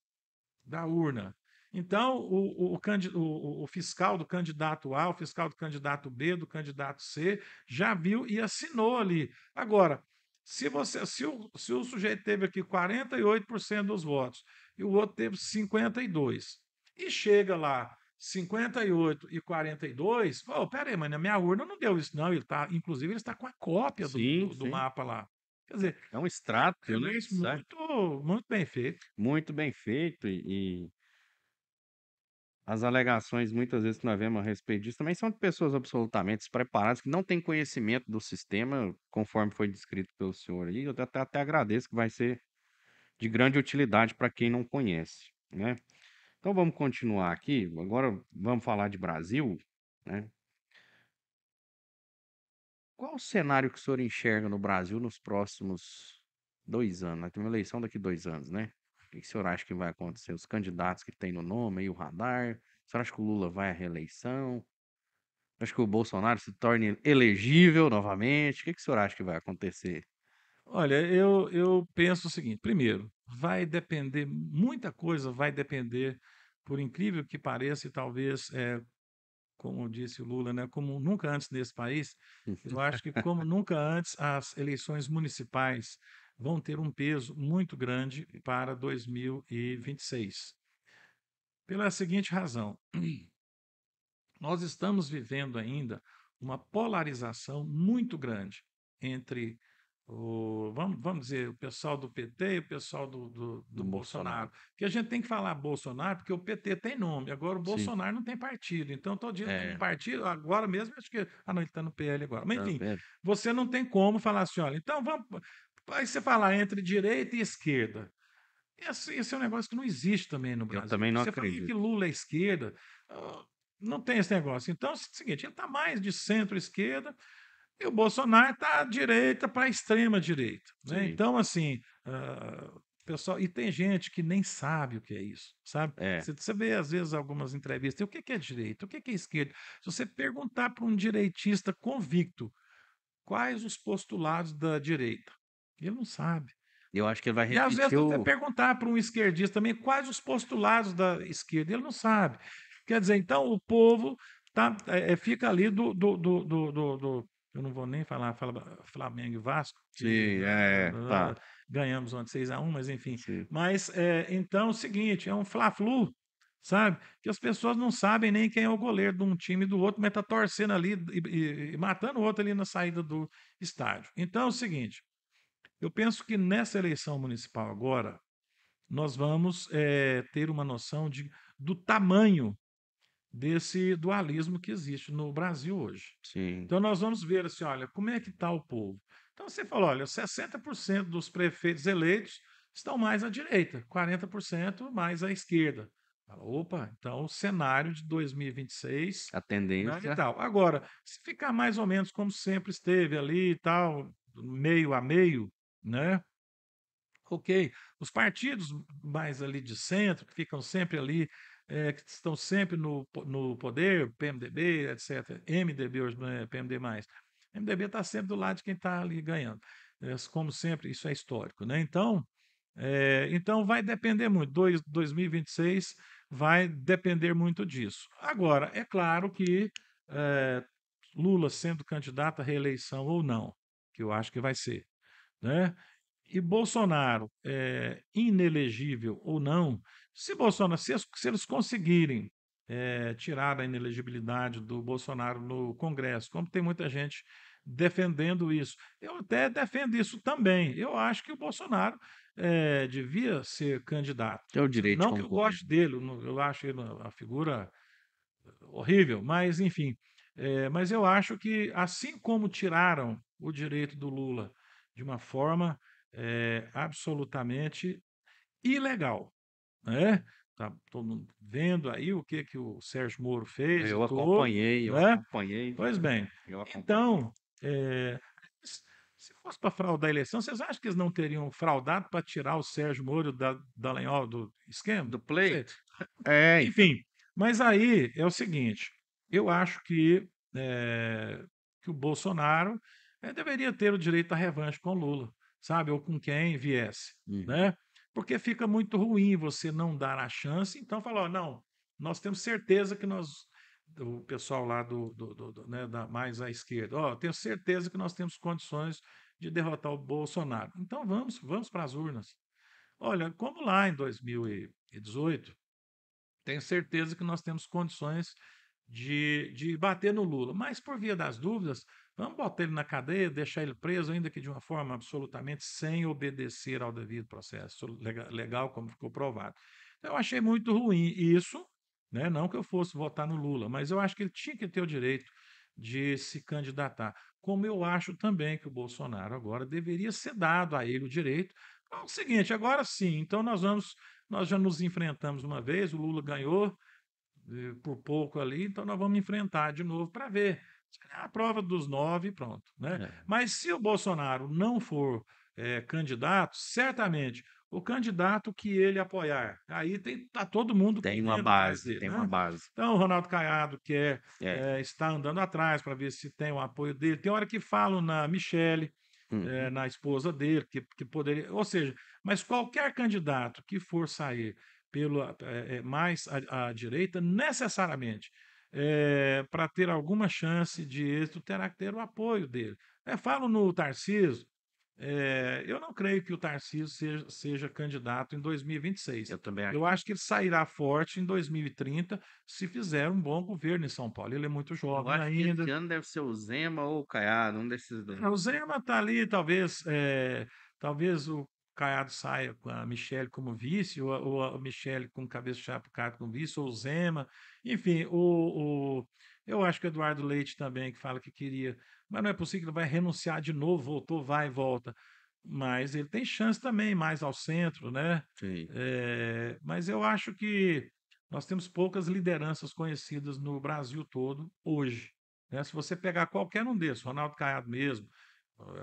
da urna. Então, o fiscal do candidato A, o fiscal do candidato B, do candidato C, já viu e assinou ali. Agora, se o sujeito teve aqui 48% dos votos e o outro teve 52%, e chega lá 58 e 42, oh, peraí, mas na minha urna não deu isso, não. Inclusive, ele está com a cópia do, Sim, do, do sim. mapa lá. Quer dizer, É um é um extrato, né, serviço certo. muito bem feito. Muito bem feito e as alegações muitas vezes que nós vemos a respeito disso também são de pessoas absolutamente despreparadas, que não têm conhecimento do sistema, conforme foi descrito pelo senhor aí. Eu até agradeço, que vai ser de grande utilidade para quem não conhece, né. Então vamos continuar aqui, agora vamos falar de Brasil, né. Qual o cenário que o senhor enxerga no Brasil nos próximos 2 anos? Nós temos eleição daqui 2 anos, né. O que que o senhor acha que vai acontecer? Os candidatos que tem no nome aí, o radar, o senhor acha que o Lula vai à reeleição? Acho que o Bolsonaro se torne elegível novamente. O que que o senhor acha que vai acontecer? Olha, eu penso o seguinte: primeiro, vai depender, muita coisa vai depender, por incrível que pareça, e talvez, como disse o Lula, né, como nunca antes nesse país, eu acho que como nunca antes as eleições municipais vão ter um peso muito grande para 2026. Pela seguinte razão: nós estamos vivendo ainda uma polarização muito grande entre vamos dizer, o pessoal do PT e o pessoal do Do Bolsonaro. Bolsonaro. Porque a gente tem que falar Bolsonaro, porque o PT tem nome, agora o Sim. Bolsonaro não tem partido. Então, todo dia tem um É, partido, agora mesmo, acho que. Ah, não, ele está no PL agora. Mas, tá enfim, vendo? você não tem como falar assim, olha, então vamos. Aí você falar entre direita e esquerda. Esse é um negócio que não existe também no Eu Brasil. também não Você falar que acredito. Lula é esquerda, ah, não tem esse negócio. Então, é o seguinte, ele está mais de centro-esquerda e o Bolsonaro está à direita para a extrema-direita. Né? Sim. Então, assim, pessoal, e tem gente que nem sabe o que é isso, sabe? É, Você vê, às vezes, algumas entrevistas, o que é direita, o que é esquerda? Se você perguntar para um direitista convicto quais os postulados da direita, ele não sabe. eu acho que ele vai E às vezes repetir você o perguntar para um esquerdista também quais os postulados da esquerda, ele não sabe. Quer dizer, então o povo fica ali eu não vou nem falar Flamengo e Vasco, que sim, tá, ganhamos ontem 6-1, mas enfim. sim. Mas então é o seguinte, é um fla-flu, sabe? Que as pessoas não sabem nem quem é o goleiro de um time e do outro, mas está torcendo ali e matando o outro ali na saída do estádio. Então é o seguinte, eu penso que nessa eleição municipal agora, nós vamos ter uma noção do tamanho desse dualismo que existe no Brasil hoje. Sim, Então nós vamos ver assim, olha, como é que está o povo. Então você falou, olha, 60% dos prefeitos eleitos estão mais à direita, 40% mais à esquerda. Fala, opa, então o cenário de 2026, a né, e tendência tal. Agora, se ficar mais ou menos como sempre esteve ali e tal, meio a meio, né? Ok, os partidos mais ali de centro, que ficam sempre ali, que estão sempre no poder, PMDB, etc. MDB hoje não é PMD mais. MDB está sempre do lado de quem está ali ganhando. Como sempre, isso é histórico, né? Então vai depender muito. 2026 vai depender muito disso. Agora, é claro que eh, Lula sendo candidato à reeleição ou não, que eu acho que vai ser, né? E Bolsonaro, inelegível ou não, se eles conseguirem tirar a inelegibilidade do Bolsonaro no Congresso, como tem muita gente defendendo isso. Eu até defendo isso também. Eu acho que o Bolsonaro devia ser candidato. Tem o direito de Não que eu concorrer. goste dele, eu acho ele uma figura horrível, mas enfim. Mas eu acho que, assim como tiraram o direito do Lula de uma forma absolutamente ilegal, né? Tá todo mundo vendo aí o que que o Sérgio Moro fez e tudo, Eu né? acompanhei, Pois bem, eu acompanhei. então, eh, se fosse para fraudar a eleição, vocês acham que eles não teriam fraudado para tirar o Sérgio Moro da Dallagnol do esquema? Do Você pleito? É, então. enfim, mas aí é o seguinte, eu acho eh, que o Bolsonaro, deveria ter o direito à revanche com o Lula, sabe, ou com quem viesse, Uhum. né, porque fica muito ruim você não dar a chance, então falar: "Ó, não, nós temos certeza que nós", o pessoal lá né, da mais à esquerda: "Ó, tenho certeza que nós temos condições de derrotar o Bolsonaro, então vamos para as urnas". Olha, como lá em 2018, tenho certeza que nós temos condições de bater no Lula, mas por via das dúvidas, vamos botar ele na cadeia, deixar ele preso, ainda que de uma forma absolutamente sem obedecer ao devido processo legal, como ficou provado. Então, eu achei muito ruim isso, né? Não que eu fosse votar no Lula, mas eu acho que ele tinha que ter o direito de se candidatar. Como eu acho também que o Bolsonaro agora deveria ser dado a ele o direito. É o seguinte, agora sim, então nós já nos enfrentamos uma vez, o Lula ganhou por pouco ali, então nós vamos enfrentar de novo para ver. Se ganhar a prova dos 9, pronto, né? É. Mas se o Bolsonaro não for candidato, certamente o candidato que ele apoiar, aí tá todo mundo correndo atrás dele, Tem uma né? base. Então, o Ronaldo Caiado É. está andando atrás para ver se tem o apoio dele. Tem hora que falam na Michele, Uhum. na esposa dele, que poderia. Ou seja, mas qualquer candidato que for sair mais à direita, necessariamente, para ter alguma chance de êxito, terá que ter o apoio dele. Falo no Tarcísio, eu não creio que o Tarcísio seja candidato em 2026. Eu também acho. Eu acho que ele sairá forte em 2030 se fizer um bom governo em São Paulo. Ele é muito Eu jovem acho que esse ainda. ano deve ser o Zema ou o Caiado, um desses dois. O Zema está ali, talvez o Caiado saia com a Michelle como vice, ou a Michelle com cabeça de chapa Caiado como vice, ou o Zema. Enfim, eu acho que o Eduardo Leite também, que fala que queria, mas não é possível que ele vai renunciar de novo, voltou, vai e volta. Mas ele tem chance também, mais ao centro, né? Sim. Mas eu acho que nós temos poucas lideranças conhecidas no Brasil todo hoje, né? Se você pegar qualquer um desses, Ronaldo Caiado mesmo,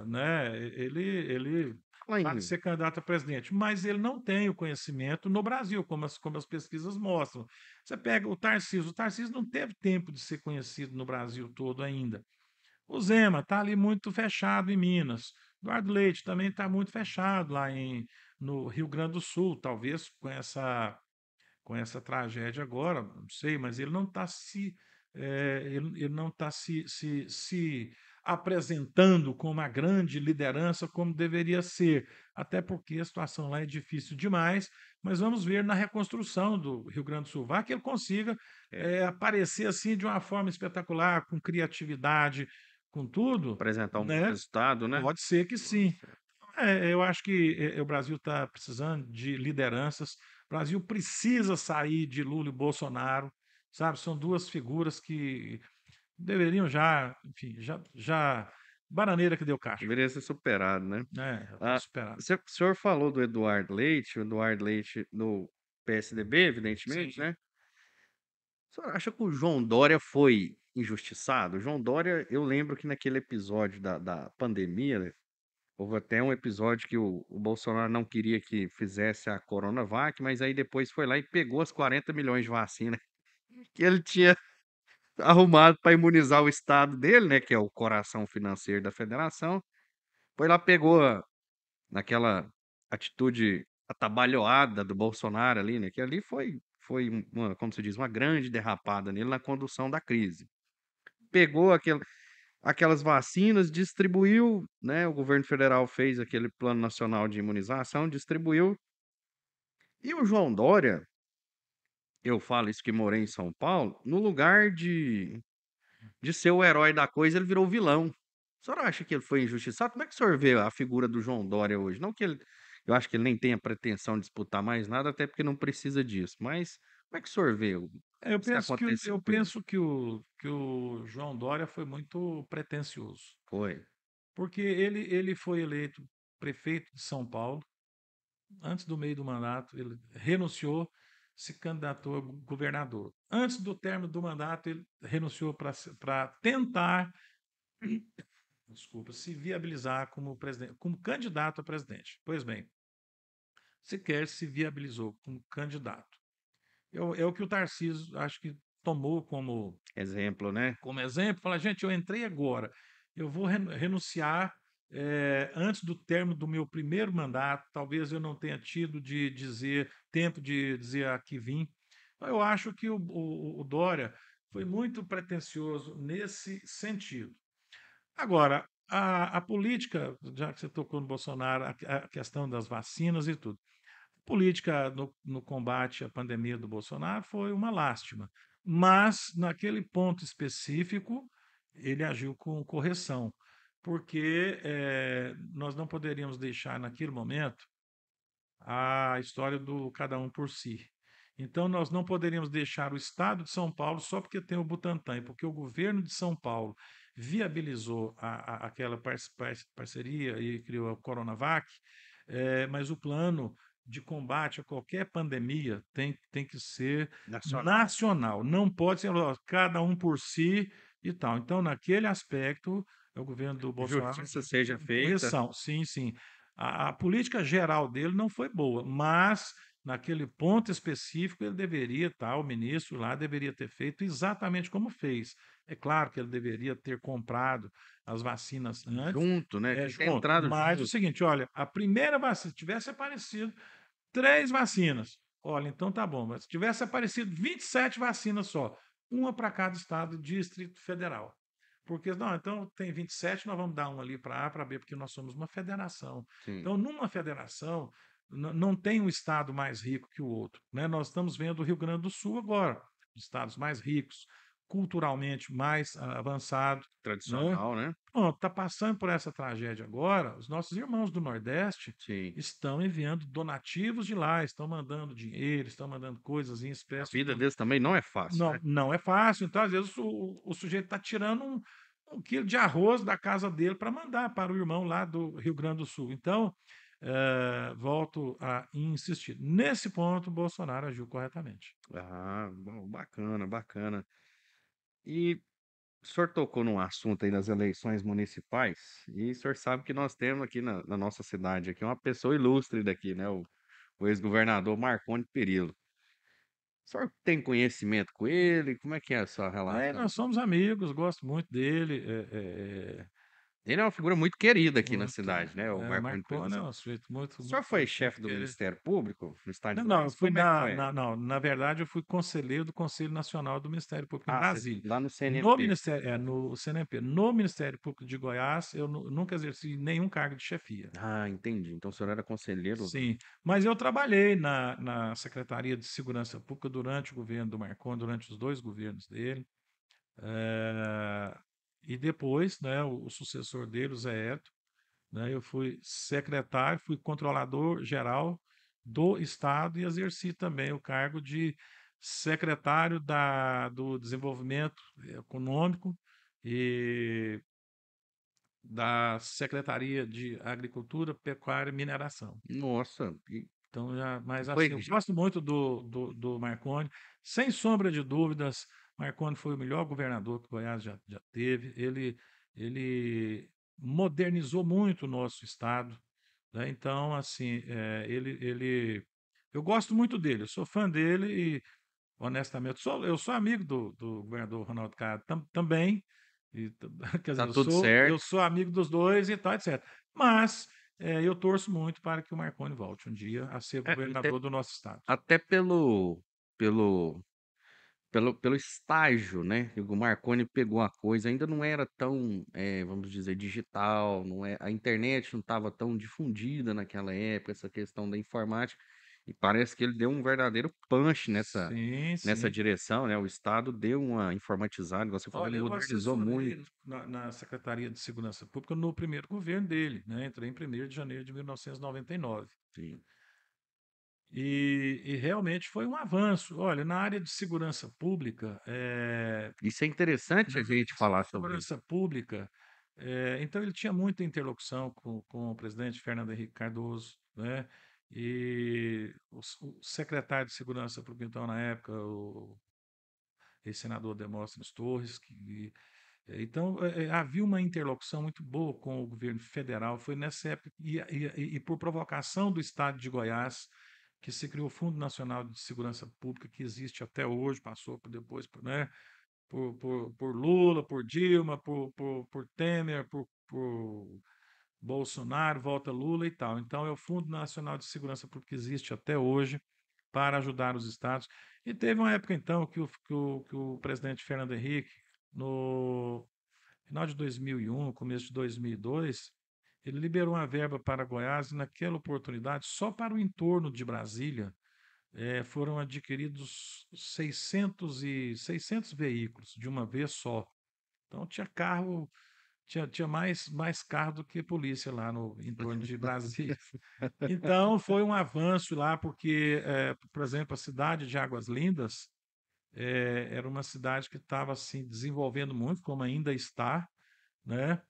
né? Ele Fala vale em ser candidato a presidente, mas ele não tem o conhecimento no Brasil, como as pesquisas mostram. Você pega o Tarcísio não teve tempo de ser conhecido no Brasil todo ainda. O Zema está ali muito fechado em Minas. Eduardo Leite também está muito fechado lá no Rio Grande do Sul, talvez com essa tragédia agora, não sei, mas ele não está ele não está se apresentando como uma grande liderança como deveria ser, até porque a situação lá é difícil demais, mas vamos ver na reconstrução do Rio Grande do Sul, vai que ele consiga é, aparecer assim de uma forma espetacular, com criatividade, com tudo, apresentar um bom né? resultado, né? Pode ser que sim. Eu acho que o Brasil está precisando de lideranças. O Brasil precisa sair de Lula e Bolsonaro, sabe? São duas figuras que deveriam já, enfim, já bananeira que deu cacho, Deveria ser superado, né? né? Já está Ah, superado. o senhor falou do Eduardo Leite, o Eduardo Leite no PSDB, evidentemente, Sim. né? O senhor acha que o João Dória foi injustiçado? O João Dória, eu lembro que naquele episódio da pandemia, né, houve até um episódio que o Bolsonaro não queria que fizesse a Coronavac, mas aí depois foi lá e pegou as 40 milhões de vacina que ele tinha arrumado para imunizar o estado dele, né, que é o coração financeiro da federação. Foi lá, pegou naquela atitude atabalhoada do Bolsonaro ali, né, que ali foi uma, como se diz, uma grande derrapada nele na condução da crise. Pegou aquelas vacinas, distribuiu, né, o governo federal fez aquele plano nacional de imunização, distribuiu. E o João Dória, eu falo isso que morei em São Paulo, no lugar de ser o herói da coisa, ele virou vilão. O senhor acha que ele foi injustiçado? Como é que o senhor vê a figura do João Dória hoje? Não que ele eu acho que ele nem tenha pretensão de disputar mais nada, até porque não precisa disso, mas como é que o senhor vê o É, eu esse penso que o eu acontecido com ele? penso que o João Dória foi muito pretensioso, Foi. porque ele foi eleito prefeito de São Paulo, antes do meio do mandato, ele renunciou, se candidatou a governador. Antes do término do mandato, ele renunciou para tentar, desculpa, se viabilizar como presidente, como candidato a presidente. Pois bem, sequer se viabilizou como candidato. É o que o Tarcísio acho que tomou Exemplo, né? como exemplo, fala, gente, eu entrei agora, eu vou renunciar antes do término do meu primeiro mandato, talvez eu não tenha tido de dizer, tempo de dizer a que vim. Então, eu acho que o Dória foi muito pretensioso nesse sentido. Agora, a política, já que você tocou no Bolsonaro, a questão das vacinas e tudo, política no combate à pandemia do Bolsonaro foi uma lástima, mas naquele ponto específico ele agiu com correção, porque nós não poderíamos deixar naquele momento a história do cada um por si. Então, nós não poderíamos deixar o Estado de São Paulo só porque tem o Butantan, e porque o governo de São Paulo viabilizou aquela parceria e criou a Coronavac, mas o plano de combate a qualquer pandemia tem que ser Nacional. nacional, não pode ser ó, cada um por si e tal. Então, naquele aspecto, o governo do Bolsonaro Justiça seja feita. correção, sim, sim. A política geral dele não foi boa, mas naquele ponto específico ele deveria tá, o ministro lá deveria ter feito exatamente como fez. É claro que ele deveria ter comprado as vacinas antes, Junto, né, tinha que ter junto, entrado mas o junto. seguinte, olha, a primeira vacina, se tivesse aparecido 3 vacinas, olha, então tá bom, mas se tivesse aparecido 27 vacinas só, uma para cada estado e Distrito Federal. Porque, não, então tem 27, nós vamos dar uma ali para A, para B, porque nós somos uma federação. Sim. Então, numa federação, não tem um estado mais rico que o outro. Né? Nós estamos vendo o Rio Grande do Sul agora, os estados mais ricos, culturalmente mais avançado, né? Tradicional, né? Pronto, está passando por essa tragédia agora, os nossos irmãos do Nordeste Sim. estão enviando donativos de lá, estão mandando dinheiro, estão mandando coisas em A espécie. vida deles também não é fácil, Não, né? não é fácil. Então, às vezes, o sujeito está tirando um quilo de arroz da casa dele para mandar para o irmão lá do Rio Grande do Sul. Então, volto a insistir. Nesse ponto, o Bolsonaro agiu corretamente. Ah, bom, bacana, bacana. E o senhor tocou num assunto aí das eleições municipais, e o senhor sabe que nós temos aqui na nossa cidade aqui uma pessoa ilustre daqui, né? O ex-governador Marconi Perillo. O senhor tem conhecimento com ele? Como é que é a sua Aí relação? nós somos amigos, gosto muito dele. Ele é uma figura muito querida aqui na Muito, cidade, né? O Marconi Perillo. Marconi é um sujeito O muito, senhor muito, foi muito, muito chefe do querido. Ministério Público no estado de Não, não, eu Goiás? fui Como é que foi? não, na verdade eu fui conselheiro do Conselho Nacional do Ministério Público em Ah, você Brasília. lá no No CNMP. Ministério, no CNMP, no Ministério Público de Goiás, eu nunca exerci nenhum cargo de chefia. Ah, entendi. Então o senhor era conselheiro lá. Sim, mas eu trabalhei na Secretaria de Segurança Pública durante o governo do Marconi, durante os 2 governos dele. Eh, e depois, né, o sucessor dele, o Zé Eto, né, eu fui secretário, fui controlador geral do Estado e exerci também o cargo de secretário do Desenvolvimento Econômico e da Secretaria de Agricultura, Pecuária e Mineração. Nossa, e Então, mas foi assim, eu gosto muito do Marconi, sem sombra de dúvidas, Marconi foi o melhor governador que o Goiás já teve. Ele modernizou muito o nosso estado, né? Então, assim, eu gosto muito dele, eu sou fã dele e, honestamente, eu sou amigo do governador Ronaldo Caiado também, e, quer dizer, tá eu tudo sou, eu certo. sou amigo dos dois e tal, etc. Mas eu torço muito para que o Marconi volte um dia a ser É, até, governador do nosso estado. até pelo, pelo estágio, né? Que o Marconi pegou a coisa, ainda não era tão, vamos dizer, digital, não é, a internet não estava tão difundida naquela época, essa questão da informática. E parece que ele deu um verdadeiro punch Sim, nessa sim. direção, né, o estado deu uma informatizada, igual você falou, ele Olha, eu modernizou muito. assessorei na Secretaria de Segurança Pública no primeiro governo dele, né, entrei em 1º de janeiro de 1999. Sim. E realmente foi um avanço. Olha, na área de segurança pública, Isso é interessante na a área gente de falar sobre isso. segurança pública, então ele tinha muita interlocução com o presidente Fernando Henrique Cardoso, né, e o secretário de Segurança Pública, então, na época, o ex-senador Demóstenes Torres, então, havia uma interlocução muito boa com o governo federal. Foi nessa época, e por provocação do estado de Goiás, que se criou o Fundo Nacional de Segurança Pública, que existe até hoje, passou por depois, né, por Lula, por Dilma, por Temer, por Bolsonaro, volta Lula e tal. Então, é o Fundo Nacional de Segurança Pública que existe até hoje para ajudar os estados. E teve uma época, então, que o presidente Fernando Henrique, no final de 2001, começo de 2002, ele liberou uma verba para Goiás e, naquela oportunidade, só para o entorno de Brasília, foram adquiridos 600 veículos de uma vez só. Então, tinha carro, tinha mais carro do que polícia lá no entorno de Brasília. Então, foi um avanço lá, porque, por exemplo, a cidade de Águas Lindas era uma cidade que estava assim, desenvolvendo muito, como ainda está, né?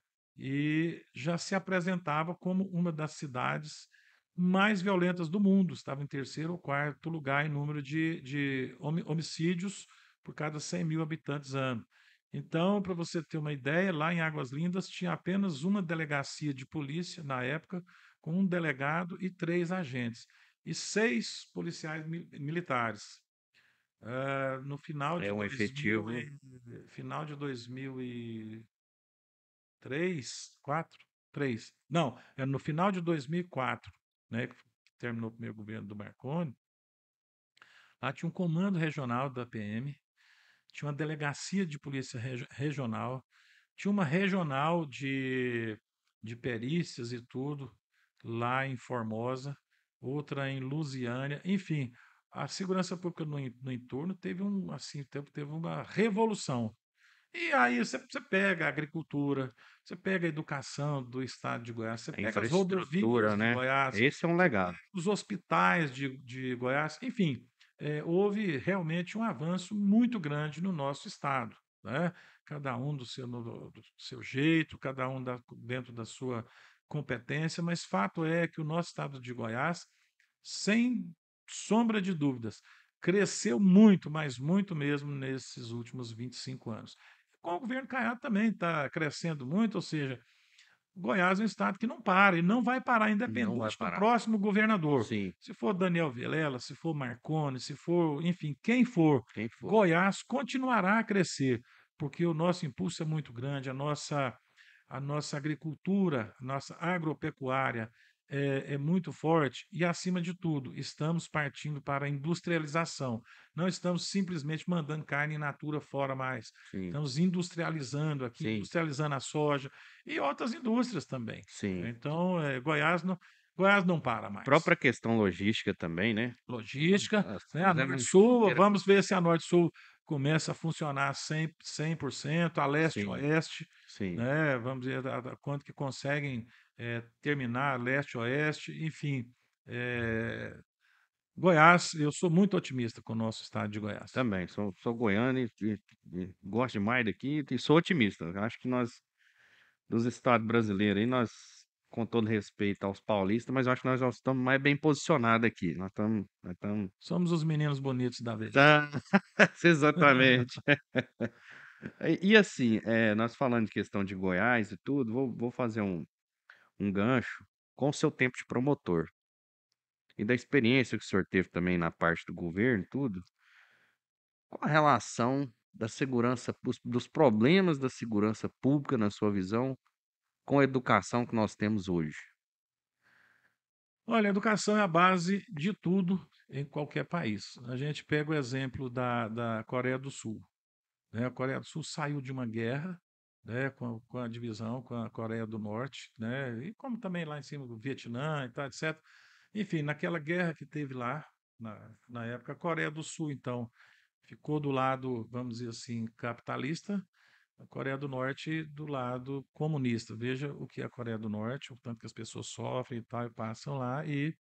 E já se apresentava como uma das cidades mais violentas do mundo. Estava em terceiro ou quarto lugar em número de homicídios por cada 100 mil habitantes ano. Então, para você ter uma ideia, lá em Águas Lindas tinha apenas uma delegacia de polícia na época, com um delegado e 3 agentes, e 6 policiais militares. No final É de um 2000 efetivo e, final de 2003, 4, 3. Não, é no final de 2004, né, que terminou o primeiro governo do Marconi. Lá tinha um comando regional da PM, tinha uma delegacia de polícia regional, tinha uma regional de perícias e tudo lá em Formosa, outra em Lusiânia, enfim, a segurança pública no entorno teve assim, teve uma revolução. E aí você pega a agricultura, você pega a educação do estado de Goiás, você a pega as infraestrutura, rodovias de né. Goiás, Esse é um você pega legado. os hospitais de Goiás, enfim, houve realmente um avanço muito grande no nosso estado, né? Cada um do seu jeito, cada um dentro da sua competência, mas fato é que o nosso estado de Goiás, sem sombra de dúvidas, cresceu muito, mas muito mesmo nesses últimos 25 anos. Com o governo Caiado também está crescendo muito, ou seja, Goiás é um estado que não para e não vai parar, Não vai independente do parar. próximo governador. Sim, Se for Daniel Vilela, se for Marconi, se for, enfim, quem for, quem for. Goiás continuará a crescer, porque o nosso impulso é muito grande, a nossa agricultura, a nossa agropecuária é muito forte e, acima de tudo, estamos partindo para a industrialização. Não estamos simplesmente mandando carne in natura fora mais. Sim, Estamos industrializando aqui, sim, industrializando a soja e outras indústrias também. sim. Então, Goiás não para mais. Própria questão logística também, né. Logística, Nós né, a fazemos Norte-Sul, fronteira vamos ver se a Norte-Sul começa a funcionar 100%, a sim, Leste-Oeste, sim, né, vamos ver quanto que conseguem terminar Leste-Oeste, enfim. eh, Goiás, eu sou muito otimista com o nosso estado de Goiás. também. Sou goiano e gosto demais daqui e sou otimista. Eu acho que nós, dos estados brasileiros aí, nós, com todo respeito aos paulistas, mas eu acho que nós já estamos mais bem posicionados aqui. Nós estamos Somos os meninos bonitos da vez. tá, exatamente. E assim, nós falando de questão de Goiás e tudo, vou fazer um gancho com o seu tempo de promotor e da experiência que o senhor teve também na parte do governo e tudo. Qual a relação da segurança dos problemas da segurança pública, na sua visão, com a educação que nós temos hoje? Olha, a educação é a base de tudo em qualquer país. A gente pega o exemplo da Coreia do Sul, né? A Coreia do Sul saiu de uma guerra, né, com a divisão com a Coreia do Norte, né? E como também lá em cima do Vietnã e tal, etc. Enfim, naquela guerra que teve lá, na época, a Coreia do Sul, então, ficou do lado, vamos dizer assim, capitalista, a Coreia do Norte do lado comunista. Veja o que é a Coreia do Norte, o tanto que as pessoas sofrem e tal, e passam lá, e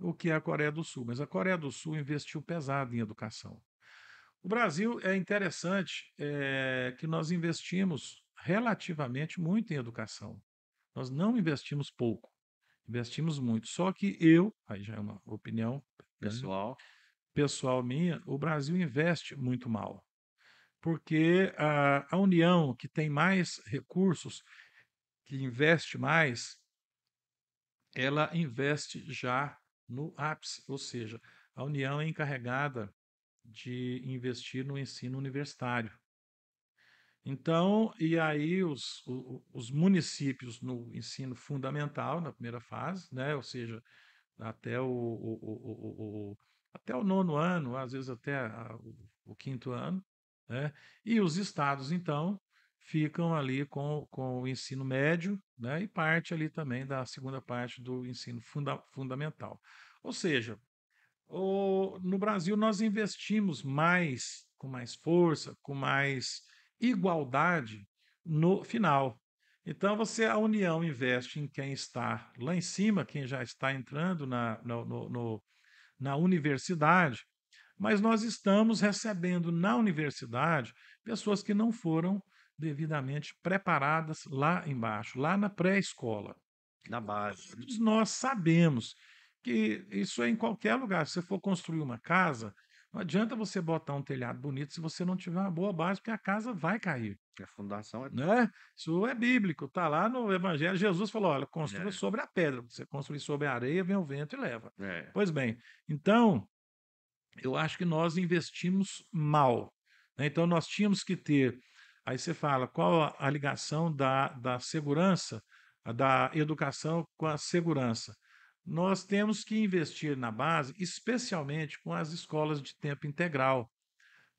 o que é a Coreia do Sul. Mas a Coreia do Sul investiu pesado em educação. O Brasil é interessante, que nós investimos relativamente muito em educação. Nós não investimos pouco, investimos muito. Só que aí já é uma opinião, né, Pessoal, pessoal minha, o Brasil investe muito mal. Porque a União, que tem mais recursos, que investe mais, ela investe já no ápice, ou seja, a União é encarregada de investir no ensino universitário. Então, e aí os municípios no ensino fundamental, na primeira fase, né, ou seja, até até o nono ano, às vezes até o quinto ano, né? E os estados, então, ficam ali com o ensino médio, né? E parte ali também da segunda parte do ensino fundamental. Ou seja, no Brasil nós investimos mais, com mais força, com mais igualdade no final. Então a União investe em quem está lá em cima, quem já está entrando na universidade, mas nós estamos recebendo na universidade pessoas que não foram devidamente preparadas lá embaixo, lá na pré-escola. da base. Todos nós sabemos que isso é em qualquer lugar. Se você for construir uma casa, não adianta você botar um telhado bonito se você não tiver uma boa base, porque a casa vai cair, A fundação é né? Isso é bíblico, está lá no Evangelho. Jesus falou: olha, construa é, sobre a pedra. Você construir sobre a areia, vem o vento e leva. é. Pois bem, então eu acho que nós investimos mal, né? Então nós tínhamos que ter. Aí você fala, qual a ligação da segurança, da educação com a segurança? Nós temos que investir na base, especialmente com as escolas de tempo integral,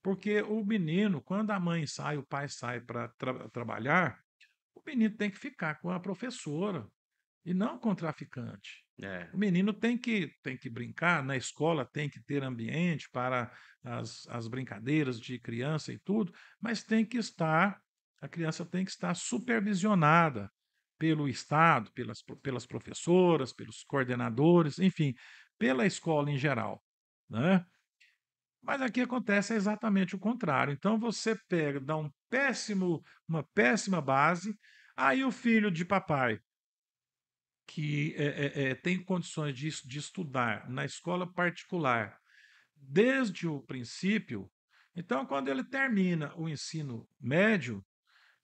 porque o menino, quando a mãe sai, o pai sai para trabalhar, o menino tem que ficar com a professora e não com o traficante. É. O menino tem que brincar, na escola tem que ter ambiente para as brincadeiras de criança e tudo, mas a criança tem que estar supervisionada pelo Estado, pelas professoras, pelos coordenadores, enfim, pela escola em geral, né? Mas aqui acontece exatamente o contrário. Então você pega, dá uma péssima base, aí o filho de papai que tem condições de estudar na escola particular desde o princípio, então, quando ele termina o ensino médio,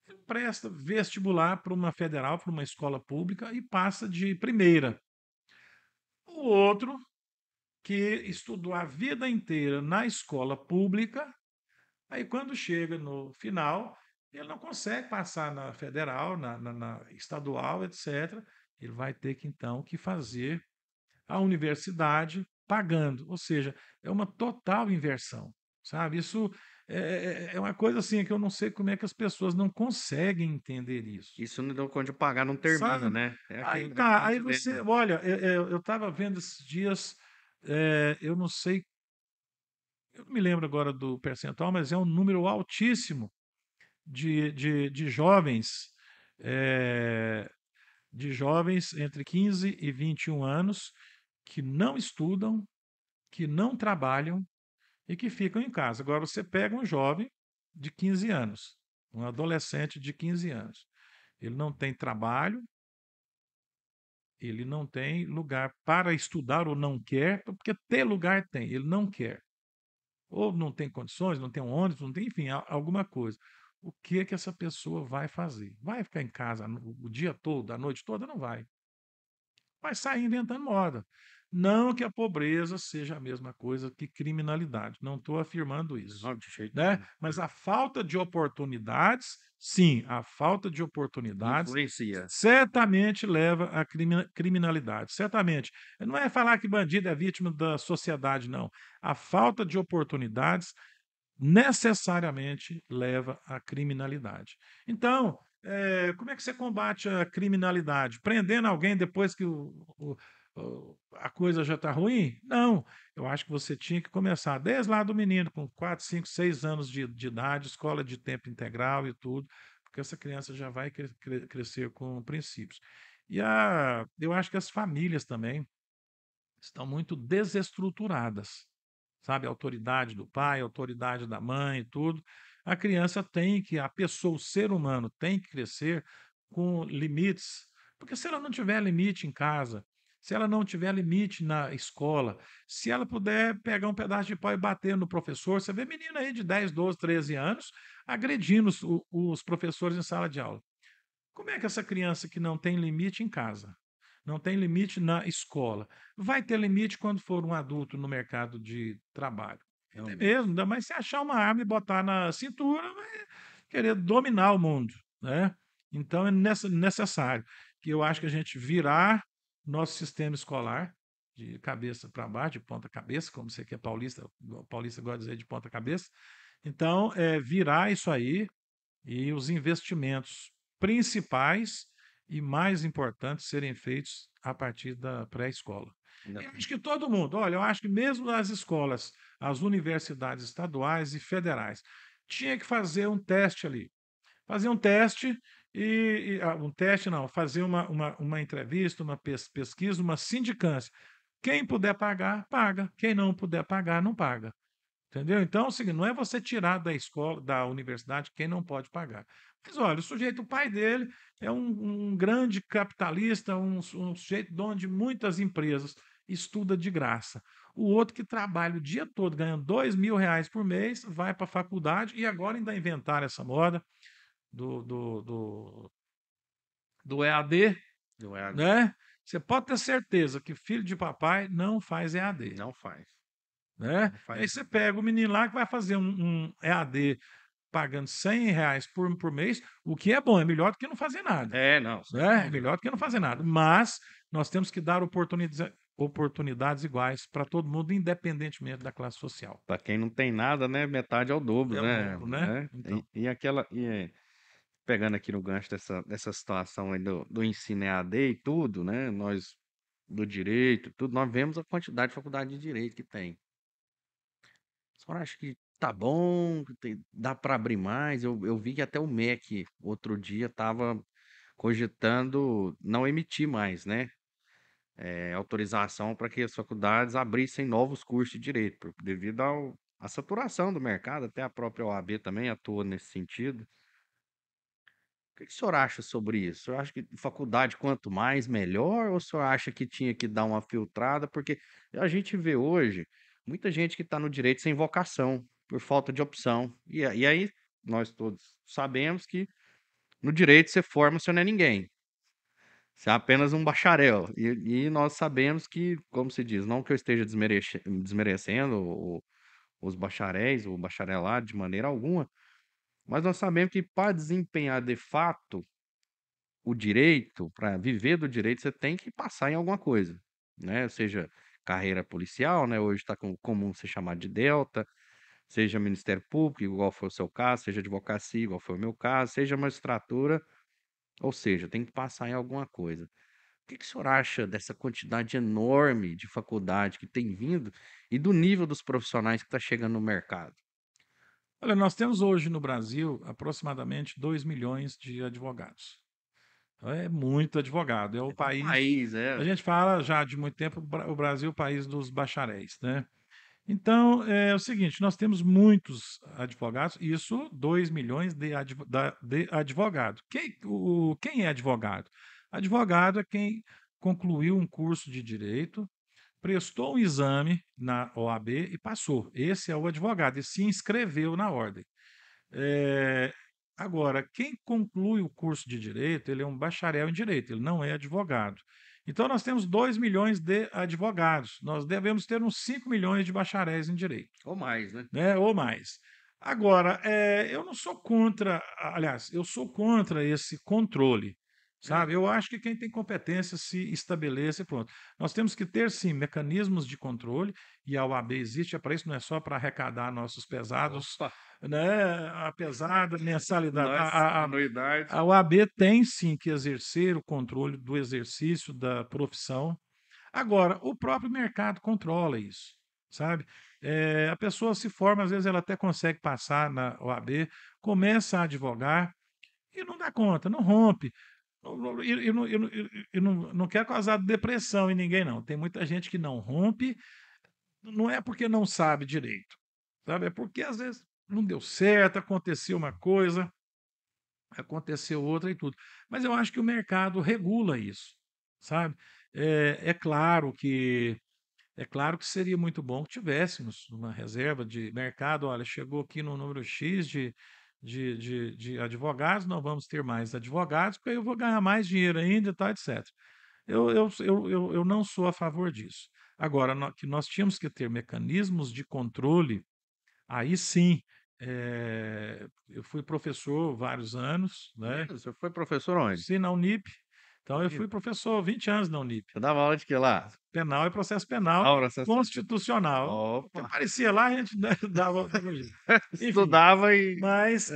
ele presta vestibular para uma federal, para uma escola pública e passa de primeira. O outro, que estudou a vida inteira na escola pública, aí quando chega no final, ele não consegue passar na federal, na estadual, etc. Ele vai ter que, então, que fazer a universidade pagando, ou seja, é uma total inversão, sabe? Isso é uma coisa assim que eu não sei como é que as pessoas não conseguem entender isso, Isso não deu conta de pagar, não termina, sabe? né? É Aí aquele tá, aquele aí você, dilema. olha, eu estava vendo esses dias, eu não sei, eu não me lembro agora do percentual, mas é um número altíssimo de jovens, eh, de jovens entre 15 e 21 anos que não estudam, que não trabalham e que ficam em casa. Agora você pega um jovem de 15 anos, um adolescente de 15 anos, ele não tem trabalho, ele não tem lugar para estudar ou não quer, porque ter lugar tem, ele não quer. Ou não tem condições, não tem um ônibus, não tem, enfim, alguma coisa. O que é que essa pessoa vai fazer? Vai ficar em casa o dia todo, a noite toda? Não vai. Vai sair inventando moda. Não que a pobreza seja a mesma coisa que criminalidade, não estou afirmando isso, Não, de jeito né? nenhum. Mas a falta de oportunidades, sim, a falta de oportunidades Influencia. certamente leva à criminalidade, certamente. Não é falar que bandido é vítima da sociedade, não. A falta de oportunidades necessariamente leva à criminalidade. Então, como é que você combate a criminalidade? Prendendo alguém depois que a coisa já está ruim? Não, eu acho que você tinha que começar desde lá do menino, com 4, 5, 6 anos de idade, escola de tempo integral e tudo, porque essa criança já vai crescer com princípios. Eu acho que as famílias também estão muito desestruturadas, sabe? A autoridade do pai, a autoridade da mãe e tudo. A criança tem que, a pessoa, o ser humano tem que crescer com limites, porque se ela não tiver limite em casa, se ela não tiver limite na escola, se ela puder pegar um pedaço de pau e bater no professor, você vê menina aí de 10, 12, 13 anos agredindo os professores em sala de aula. Como é que essa criança que não tem limite em casa, não tem limite na escola, vai ter limite quando for um adulto no mercado de trabalho? Vai ter Realmente. mesmo, ainda mais se achar uma arma e botar na cintura, vai querer dominar o mundo, né? Então é necessário que eu acho que a gente virar nosso sistema escolar de cabeça para baixo, de ponta cabeça, como você que é paulista, o paulista gosta de dizer de ponta cabeça. Então, virar isso aí e os investimentos principais e mais importantes serem feitos a partir da pré-escola. Eu acho que todo mundo, olha, eu acho que mesmo as escolas, as universidades estaduais e federais, tinha que fazer um teste ali. Fazer um teste um teste não, fazer uma entrevista, uma pesquisa, uma sindicância. Quem puder pagar, paga. Quem não puder pagar, não paga. Entendeu? Então, é o seguinte, não é você tirar da escola, da universidade, quem não pode pagar. Mas olha, o sujeito, o pai dele é um grande capitalista, um sujeito onde muitas empresas estuda de graça. O outro que trabalha o dia todo ganhando R$ 2.000 por mês, vai para a faculdade e agora ainda inventaram essa moda do, do, do, do EAD, Não é a né? Você pode ter certeza que filho de papai não faz EAD. não faz, Né? não Aí faz. você pega o menino lá que vai fazer um EAD pagando R$ 100 por mês, o que é bom, é melhor do que não fazer nada. É, não, sem Né? É dúvida. melhor do que não fazer nada. Mas nós temos que dar oportunidades iguais para todo mundo, independentemente da classe social. Para quem não tem nada, né, metade é o dobro, É o né, dobro, né? né. Então. Pegando aqui no gancho dessa situação aí do ensino EAD e tudo, né, nós do direito, tudo, nós vemos a quantidade de faculdade de direito que tem. A senhora acha que tá bom, que dá para abrir mais? Eu vi que até o MEC outro dia estava cogitando não emitir mais, né, autorização para que as faculdades abrissem novos cursos de direito, devido à saturação do mercado, até a própria OAB também atua nesse sentido. O que o senhor acha sobre isso? O senhor acha que faculdade quanto mais melhor, ou o senhor acha que tinha que dar uma filtrada? Porque a gente vê hoje muita gente que está no direito sem vocação, por falta de opção. E aí nós todos sabemos que no direito você forma, você não é ninguém. Você é apenas um bacharel. E nós sabemos que, como se diz, não que eu esteja desmerecendo os bacharéis, o bacharelado de maneira alguma, mas nós sabemos que para desempenhar de fato o direito, para viver do direito, você tem que passar em alguma coisa, né? Seja carreira policial, né? Hoje está comum ser chamado de delta, seja Ministério Público, igual foi o seu caso, seja advocacia, igual foi o meu caso, seja magistratura, ou seja, tem que passar em alguma coisa. O que o senhor acha dessa quantidade enorme de faculdade que tem vindo e do nível dos profissionais que está chegando no mercado? Olha, nós temos hoje no Brasil aproximadamente 2 milhões de advogados. Então, é muito advogado. É o É um país. país, A é. gente fala já de muito tempo o Brasil é o país dos bacharéis, né? Então, é o seguinte, nós temos muitos advogados, isso 2 milhões de advogados. Quem é advogado? Advogado é quem concluiu um curso de direito, prestou um exame na OAB e passou. Esse é o advogado, e se inscreveu na ordem. Eh, Agora, quem conclui o curso de direito, ele é um bacharel em direito, ele não é advogado. Então, nós temos 2 milhões de advogados, nós devemos ter uns 5 milhões de bacharéis em direito, Ou mais, né? né, ou mais. Agora, eu não sou contra, aliás, eu sou contra esse controle, É. sabe? Eu acho que quem tem competência se estabeleça e pronto. Nós temos que ter, sim, mecanismos de controle, e a OAB existe é para isso, não é só para arrecadar nossos pesados, Opa, né, a pesada mensalidade. nós, anuidade. A OAB tem, sim, que exercer o controle do exercício da profissão. Agora, o próprio mercado controla isso, sabe? A pessoa se forma, às vezes ela até consegue passar na OAB, começa a advogar e não dá conta, não rompe. Não quero causar depressão em ninguém, não. Tem muita gente que não rompe, não é porque não sabe direito, sabe? É porque às vezes não deu certo, aconteceu uma coisa, aconteceu outra e tudo. Mas eu acho que o mercado regula isso, sabe? É claro que seria muito bom que tivéssemos uma reserva de mercado. Olha, chegou aqui no número X de advogados, não vamos ter mais advogados, porque aí eu vou ganhar mais dinheiro ainda e tal, etc. Eu não sou a favor disso. Agora, que nós tínhamos que ter mecanismos de controle, aí sim. Eu fui professor vários anos, né? Você foi professor onde? Sim, na Unip. Então, eu fui Bonito. professor 20 anos na Unip. Você dava aula de quê lá? Penal e processo penal Ah, processo. constitucional. O que Opa! aparecia lá, a gente dava jeito. Enfim, Estudava e. mas,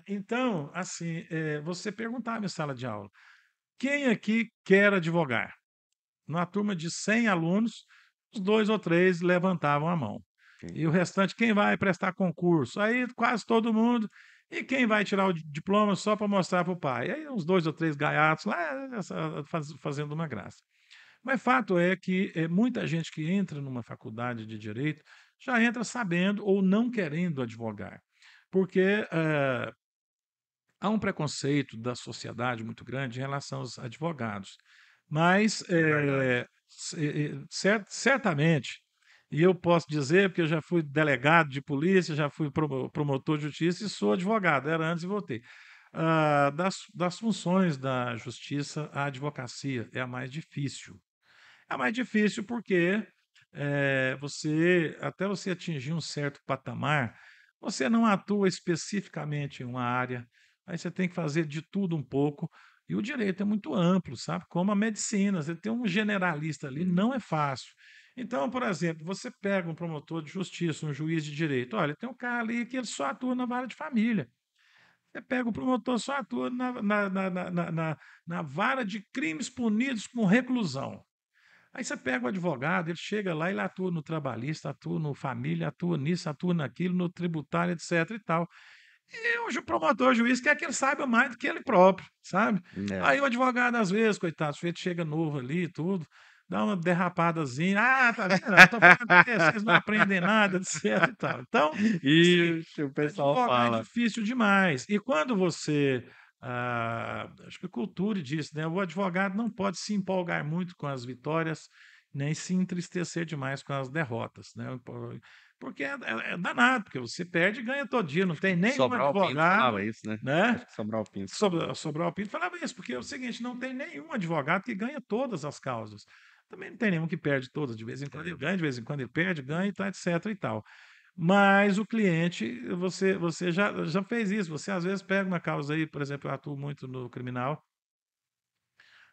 então, assim, você perguntava em sala de aula: "Quem aqui quer advogar?". Numa turma de 100 alunos, uns 2 ou 3 levantavam a mão. Sim. E o restante: "Quem vai prestar concurso?". Aí quase todo mundo: "E quem vai tirar o diploma só para mostrar para o pai?". Aí uns 2 ou 3 gaiatos lá, fazendo uma graça. Mas fato é que muita gente que entra numa faculdade de direito já entra sabendo ou não querendo advogar, porque há um preconceito da sociedade muito grande em relação aos advogados. Mas certamente, e eu posso dizer, porque eu já fui delegado de polícia, já fui promotor de justiça e sou advogado, era antes e voltei. Das funções da justiça, a advocacia é a mais difícil. É mais difícil porque, até você atingir um certo patamar, você não atua especificamente em uma área, aí você tem que fazer de tudo um pouco, e o direito é muito amplo, sabe, como a medicina, você tem um generalista ali, não é fácil. Então, por exemplo, você pega um promotor de justiça, um juiz de direito, olha, tem um cara ali que ele só atua na vara de família. Você pega o promotor, só atua na vara de crimes punidos com reclusão. Aí você pega o advogado, ele chega lá, ele atua no trabalhista, atua no família, atua nisso, atua naquilo, no tributário, etc e tal. E o promotor, o juiz, quer que ele saiba mais do que ele próprio, sabe? É. Aí o advogado, às vezes, coitado, o sujeito chega novo ali e tudo, dá uma derrapadazinha. Ah, tá vendo? Eu tô falando pra vocês não aprendem nada, etc e tal. Então, assim, Ixi, o pessoal advogar é fala. difícil demais. E quando você, acho que culture disso, né? O advogado não pode se empolgar muito com as vitórias, nem se entristecer demais com as derrotas, né? Porque é danado, porque você perde e ganha todo dia, não tem nenhum Sobral Pinto falava advogado, isso, né? né? Acho que Sobral Pinto. Sobral Pinto falava isso, porque é o seguinte, não tem nenhum advogado que ganha todas as causas. Também não tem nenhum que perde todas, de vez em quando ele É. ganha, de vez em quando ele perde, ganha, e tal, etc e tal. Mas o cliente, você já fez isso, você às vezes pega uma causa aí, por exemplo, eu atuo muito no criminal,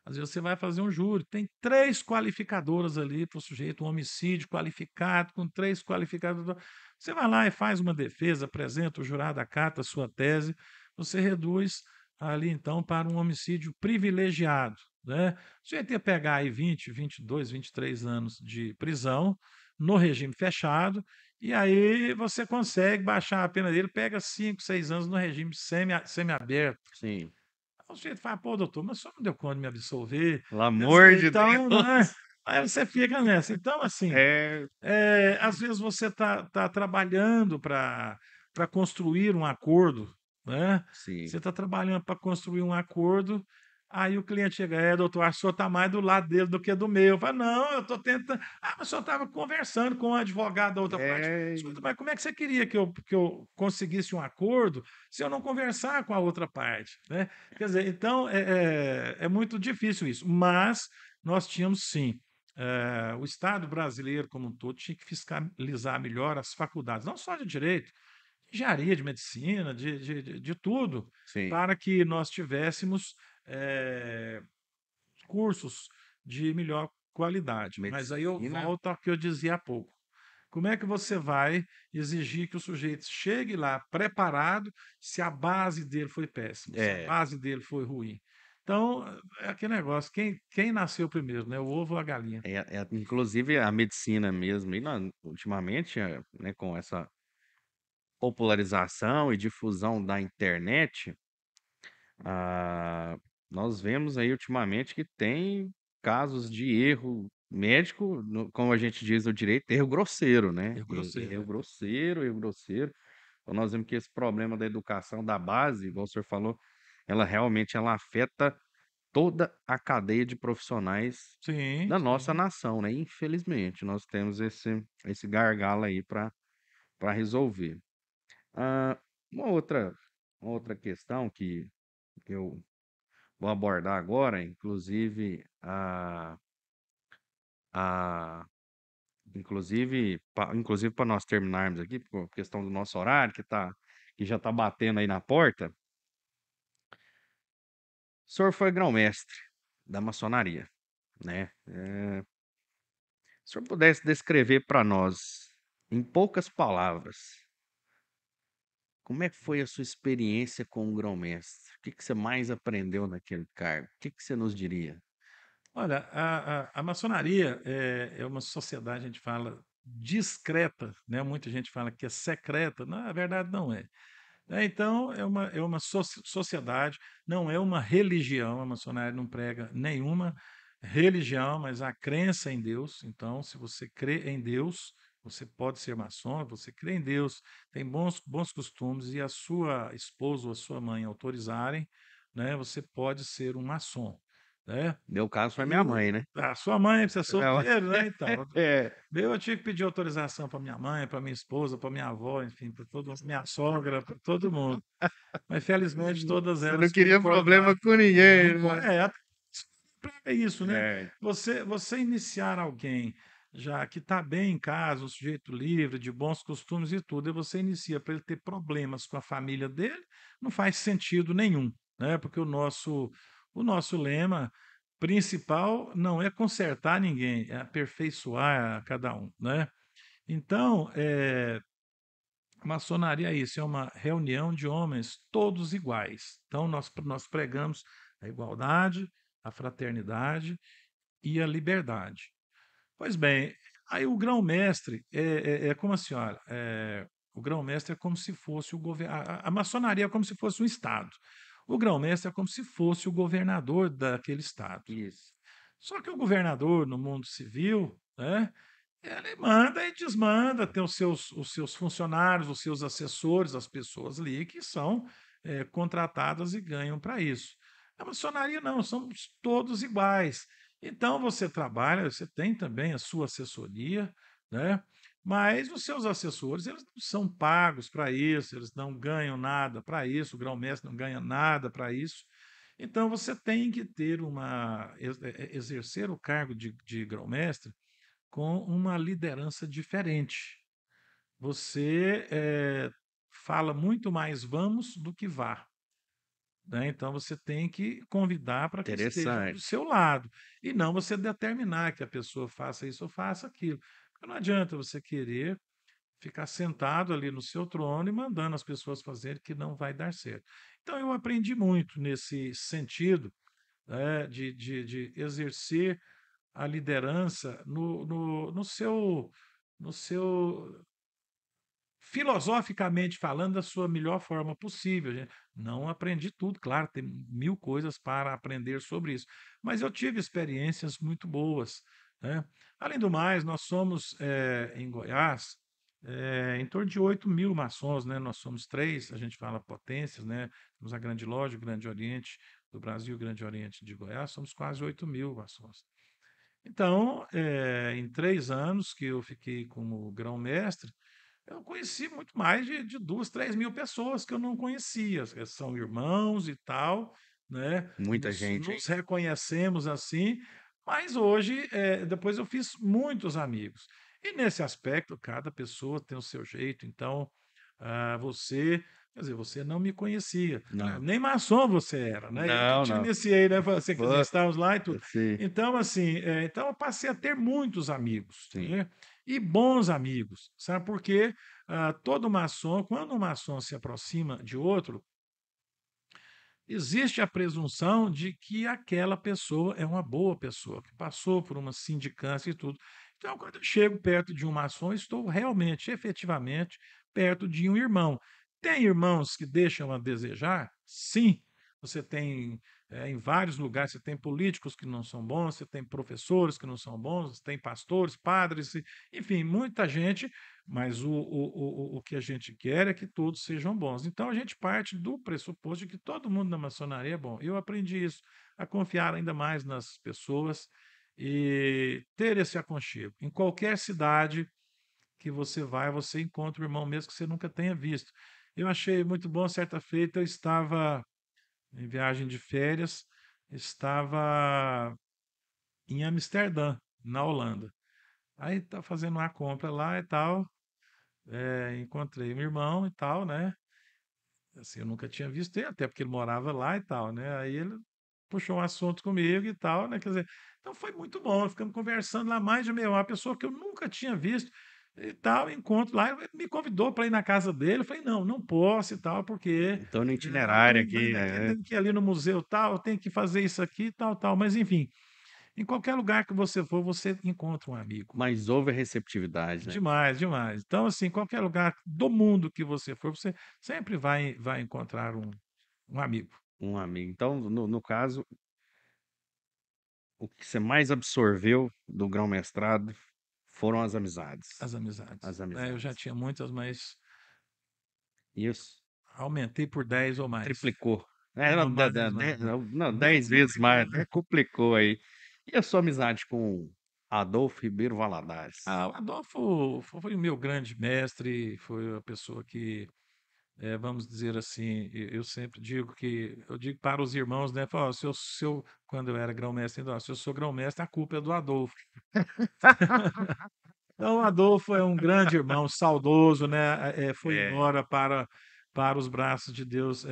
às vezes você vai fazer um júri, tem 3 qualificadoras ali para o sujeito, um homicídio qualificado, com 3 qualificadoras. Você vai lá e faz uma defesa, apresenta, o jurado acata a sua tese, você reduz ali então para um homicídio privilegiado, né. O sujeito ia pegar aí 20, 22, 23 anos de prisão, no regime fechado, e aí você consegue baixar a pena dele, pega 5, 6 anos no regime semiaberto. Sim. Aí o sujeito fala: "Pô, doutor, mas o senhor não deu conta de me absolver". Pelo Quer amor dizer, de então, né, Deus. aí você fica nessa. Então, assim, É, às vezes você está trabalhando para construir um acordo, né, sim. você está trabalhando para construir um acordo, aí o cliente chega: "É, doutor, acho que o senhor está mais do lado dele do que do meu". Eu falo: "Não, eu estou tentando". "Ah, mas o senhor estava conversando com o advogado da outra parte". É, "Escuta, mas como é que você queria que eu conseguisse um acordo se eu não conversar com a outra parte?", né. Quer dizer, então é muito difícil isso, mas nós tínhamos sim, o Estado brasileiro como um todo tinha que fiscalizar melhor as faculdades, não só de direito, de engenharia, de medicina, de tudo, sim. para que nós tivéssemos eh, cursos de melhor qualidade. Mas aí eu Medicina. volto ao que eu dizia há pouco. Como é que você vai exigir que o sujeito chegue lá preparado se a base dele foi péssima, se a É, base dele foi ruim? Então, é aquele negócio, quem nasceu primeiro, né, o ovo ou a galinha? Inclusive a medicina mesmo, e ultimamente, né, com essa popularização e difusão da internet, ah, nós vemos aí ultimamente que tem casos de erro médico, como a gente diz no direito, erro grosseiro, né? É grosseiro, Erro é. grosseiro, erro grosseiro. Então nós vemos que esse problema da educação da base, igual o senhor falou, ela afeta toda a cadeia de profissionais Sim, da nossa sim. nação, né? Infelizmente, nós temos esse gargalo aí para resolver. Ah, uma outra, uma outra questão que eu vou abordar agora, a, inclusive para nós terminarmos aqui, por questão do nosso horário, que já está batendo aí na porta. O senhor foi grão-mestre da maçonaria, né? Se o senhor pudesse descrever para nós, em poucas palavras, como é que foi a sua experiência com o grão-mestre? O que que você mais aprendeu naquele cargo? O que que você nos diria? Olha, a maçonaria é uma sociedade, a gente fala, discreta, né, muita gente fala que é secreta, na verdade não é. Então é uma sociedade, não é uma religião, a maçonaria não prega nenhuma religião, mas a crença em Deus. Então, se você crê em Deus, você pode ser maçom, você crê em Deus, tem bons costumes e a sua esposa ou a sua mãe autorizarem, né, você pode ser um maçom, né. Meu caso foi E minha o mãe, né? a sua mãe, você é Ela solteiro, né, então. é, Eu tive que pedir autorização para minha mãe, para minha esposa, para minha avó, enfim, para todo minha sogra, para todo mundo. Mas felizmente todas você não elas queria concordaram. problema com ninguém, né? Até é isso, né. É, Você iniciar alguém já que está bem em casa, um sujeito livre, de bons costumes e tudo, e você inicia para ele ter problemas com a família dele, não faz sentido nenhum, né, porque o nosso lema principal não é consertar ninguém, é aperfeiçoar cada um, né. Então, maçonaria é isso, é uma reunião de homens todos iguais. Então nós pregamos a igualdade, a fraternidade e a liberdade. Pois bem, aí o grão-mestre é como assim, olha, o grão-mestre é como se fosse o governo, a maçonaria é como se fosse um estado. O grão-mestre é como se fosse o governador daquele estado. isso. Só que o governador no mundo civil, né, ele manda e desmanda, tem os seus funcionários, os seus assessores, as pessoas ali que são contratadas e ganham para isso. A maçonaria não, somos todos iguais. Então você trabalha, você tem também a sua assessoria, né? Mas os seus assessores, eles não são pagos para isso, eles não ganham nada para isso, o grão-mestre não ganha nada para isso. Então você tem que ter exercer o cargo de grão-mestre com uma liderança diferente. Você fala muito mais vamos do que vá, né? Então você tem que convidar para que esteja do Interessante. seu lado e não você determinar que a pessoa faça isso ou faça aquilo. Porque não adianta você querer ficar sentado ali no seu trono e mandando as pessoas fazerem que não vai dar certo. Então eu aprendi muito nesse sentido, né, de exercer a liderança no seu filosoficamente falando, da sua melhor forma possível. Não aprendi tudo, claro, tem mil coisas para aprender sobre isso, mas eu tive experiências muito boas, né. Além do mais, nós somos, em Goiás, em torno de 8.000 maçons, né, nós somos 3, a gente fala potências, né, temos a Grande Lodge, o Grande Oriente do Brasil, o Grande Oriente de Goiás, somos quase 8.000 maçons. Então, em 3 anos que eu fiquei como grão-mestre, eu conheci muito mais de 2, 3.000 pessoas que eu não conhecia, são irmãos e tal, né, Muita gente, hein? nos reconhecemos assim, mas hoje, depois eu fiz muitos amigos. E nesse aspecto, cada pessoa tem o seu jeito, então, você quer dizer, você não me conhecia, Não. nem maçom você era, né, eu que Não, te não. iniciei, né, você quer dizer, Pô, estávamos lá e tudo. sim, Então assim, então eu passei a ter muitos amigos, sim. né, e bons amigos, sabe por quê? Todo maçom, quando um maçom se aproxima de outro, existe a presunção de que aquela pessoa é uma boa pessoa, que passou por uma sindicância e tudo. Então, quando eu chego perto de um maçom, eu estou realmente, efetivamente, perto de um irmão. Tem irmãos que deixam a desejar? Sim. Você tem, em vários lugares, você tem políticos que não são bons, você tem professores que não são bons, tem pastores, padres, enfim, muita gente, mas o que a gente quer é que todos sejam bons. Então a gente parte do pressuposto de que todo mundo na maçonaria é bom. Eu aprendi isso, a confiar ainda mais nas pessoas e ter esse aconchego. Em qualquer cidade que você vai, você encontra um irmão mesmo que você nunca tenha visto. Eu achei muito bom, certa feita, eu estava em viagem de férias, estava em Amsterdã, na Holanda. Aí tá fazendo uma compra lá e tal, encontrei meu irmão e tal, né? Assim, eu nunca tinha visto ele, até porque ele morava lá e tal, né? Aí ele puxou um assunto comigo e tal, né? Quer dizer, então foi muito bom, ficamos conversando lá mais de meia hora, uma pessoa que eu nunca tinha visto e tal, encontro lá, ele me convidou para ir na casa dele, eu falei, não, não posso e tal, porque Então no eu itinerário aqui, tenho que ir ali no museu tal, eu tenho que fazer isso aqui, tal, tal, mas enfim, em qualquer lugar que você for, você encontra um amigo. mas houve a receptividade, né? Demais, demais. Então, assim, qualquer lugar do mundo que você for, você sempre vai encontrar um amigo. Um amigo. Então, no caso, o que você mais absorveu do grão-mestrado foram as amizades. As amizades, As né, eu já amizades. tinha muitas, mas Isso. aumentei por 10 ou mais. Triplicou. É, Não, não, mais, mais. não, 10 vezes mais, até complicou aí. E a sua amizade com Adolfo Ribeiro Valadares? Ah, o Adolfo foi o meu grande mestre, foi a pessoa que, vamos dizer assim, eu sempre digo que eu digo para os irmãos, né, falo: "Ó, se eu quando eu era grão-mestre, ainda: "Ó, se eu sou grão-mestre, a culpa é do Adolfo". Então, o Adolfo é um grande irmão, saudoso, né? Foi É. embora para os braços de Deus,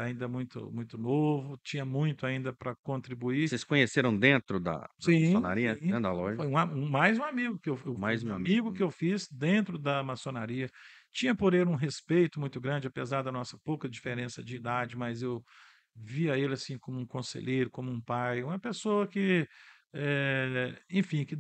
ainda muito, muito novo, tinha muito ainda para contribuir. Vocês conheceram dentro da Sim, maçonaria? sim, Dentro da foi loja? foi mais um amigo que foi Mais um um amigo que amigo. eu fiz dentro da maçonaria. Tinha por ele um respeito muito grande, apesar da nossa pouca diferença de idade, mas eu via ele assim como um conselheiro, como um pai, uma pessoa que, enfim, que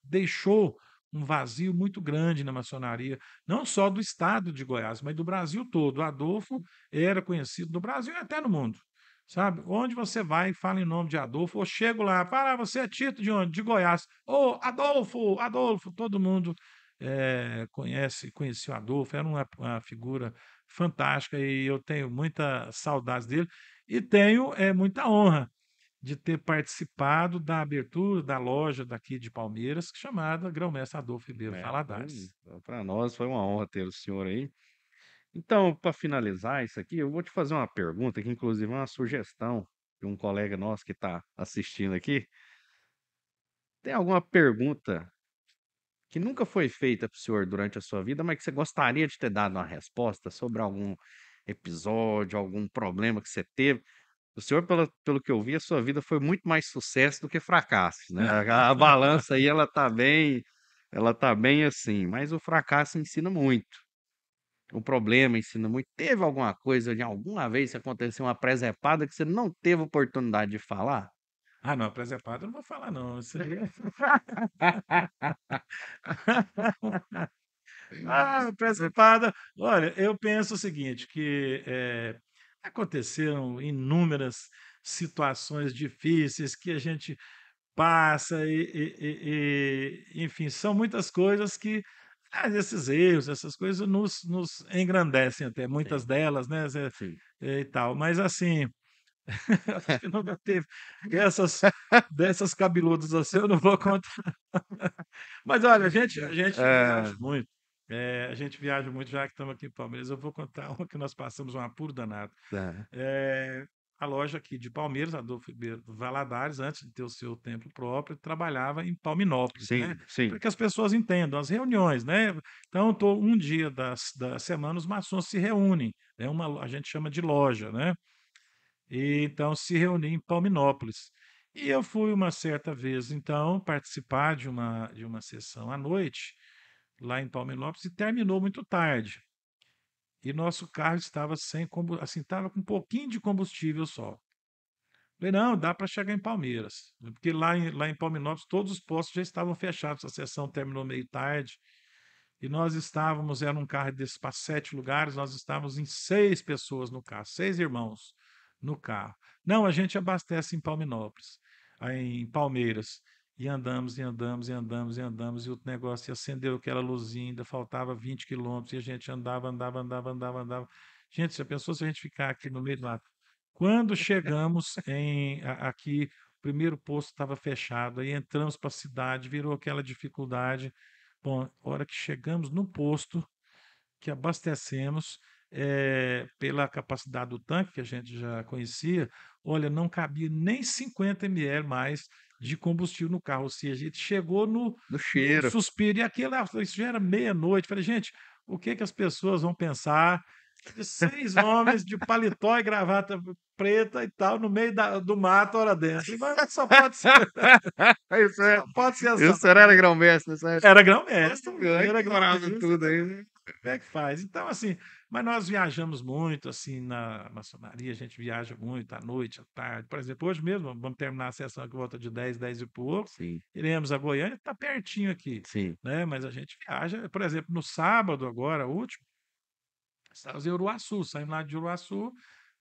deixou um vazio muito grande na maçonaria, não só do estado de Goiás, mas do Brasil todo. O Adolfo era conhecido no Brasil e até no mundo. Sabe? Onde você vai e fala em nome de Adolfo, ou chego lá, fala, você é Tito de onde? De Goiás. Ô, Adolfo, Adolfo, todo mundo conhecia o Adolfo, era uma figura fantástica e eu tenho muita saudade dele e tenho muita honra de ter participado da abertura da loja daqui de Palmeiras, chamada Grão-Mestre Adolfo Ribeiro É, Valadares. para nós foi uma honra ter o senhor aí. Então, para finalizar isso aqui, eu vou te fazer uma pergunta, que inclusive é uma sugestão de um colega nosso que está assistindo aqui. Tem alguma pergunta que nunca foi feita para o senhor durante a sua vida, mas que você gostaria de ter dado uma resposta sobre algum episódio, algum problema que você teve? O senhor, pelo que eu vi, a sua vida foi muito mais sucesso do que fracasso, né? A balança aí, ela tá bem assim, mas o fracasso ensina muito. O problema ensina muito. Teve alguma coisa de alguma vez que aconteceu uma presepada que você não teve oportunidade de falar? Ah, não, presepada eu não vou falar não, isso aí ah, presepada. Olha, eu penso o seguinte, que aconteceram inúmeras situações difíceis que a gente passa enfim, são muitas coisas que esses erros, essas coisas nos engrandecem até, muitas Sim, delas, né, sim. e tal. Mas assim, acho que nunca teve essas dessas cabeludas assim, eu não vou contar. Mas olha, a gente viaja É, muito, a gente viaja muito, já que estamos aqui em Palmeiras, eu vou contar uma que nós passamos um apuro danado. é. Eh, a loja aqui de Palmeiras, Adolfo Ribeiro Valadares, antes de ter o seu templo próprio, trabalhava em Palminópolis, né, Sim, sim. para que as pessoas entendam, as reuniões, né. Então um dia da semana os maçons se reúnem, é a gente chama de loja, né, e então se reúnem em Palminópolis. E eu fui uma certa vez, então, participar de uma sessão à noite, lá em Palminópolis, e terminou muito tarde. e nosso carro estava sem combustível, assim, estava com um pouquinho de combustível só. Falei, não, dá para chegar em Palmeiras, porque lá em Palminópolis todos os postos já estavam fechados, a sessão terminou meio tarde, e nós estávamos, era um carro desses para 7 lugares, nós estávamos em 6 pessoas no carro, 6 irmãos no carro. Não, a gente abastece em Palminópolis, aí em Palmeiras. E andamos, e andamos, e andamos, e andamos, e o negócio acendeu aquela luzinha, ainda faltava 20 quilômetros, e a gente andava, andava, andava, andava, andava. Gente, já pensou se a gente ficar aqui no meio do mato? Quando chegamos aqui, o primeiro posto estava fechado, aí entramos para a cidade, virou aquela dificuldade. Bom, a hora que chegamos no posto, que abastecemos, pela capacidade do tanque, que a gente já conhecia, olha, não cabia nem 50 ml mais de combustível no carro, ou seja, a gente chegou Do no cheiro. suspiro, e aquilo, isso já era meia-noite. Falei, gente, o que que as pessoas vão pensar de 6 homens de paletó e gravata preta e tal, no meio do mato, hora dessa? Mas só pode ser, Isso é só pode ser e o essa. senhor era grão-mestre nessa época? Era grão-mestre, Ai, era que coragem grão-mestre. tudo aí, né? Como é que faz? Então, assim, mas nós viajamos muito, assim, na maçonaria, a gente viaja muito à noite, à tarde. Por exemplo, hoje mesmo, vamos terminar a sessão que volta de 10, 10 e pouco, Sim, iremos a Goiânia, está pertinho aqui, sim, né? Mas a gente viaja, por exemplo, no sábado agora, último, estávamos em Uruaçu, saímos lá de Uruaçu,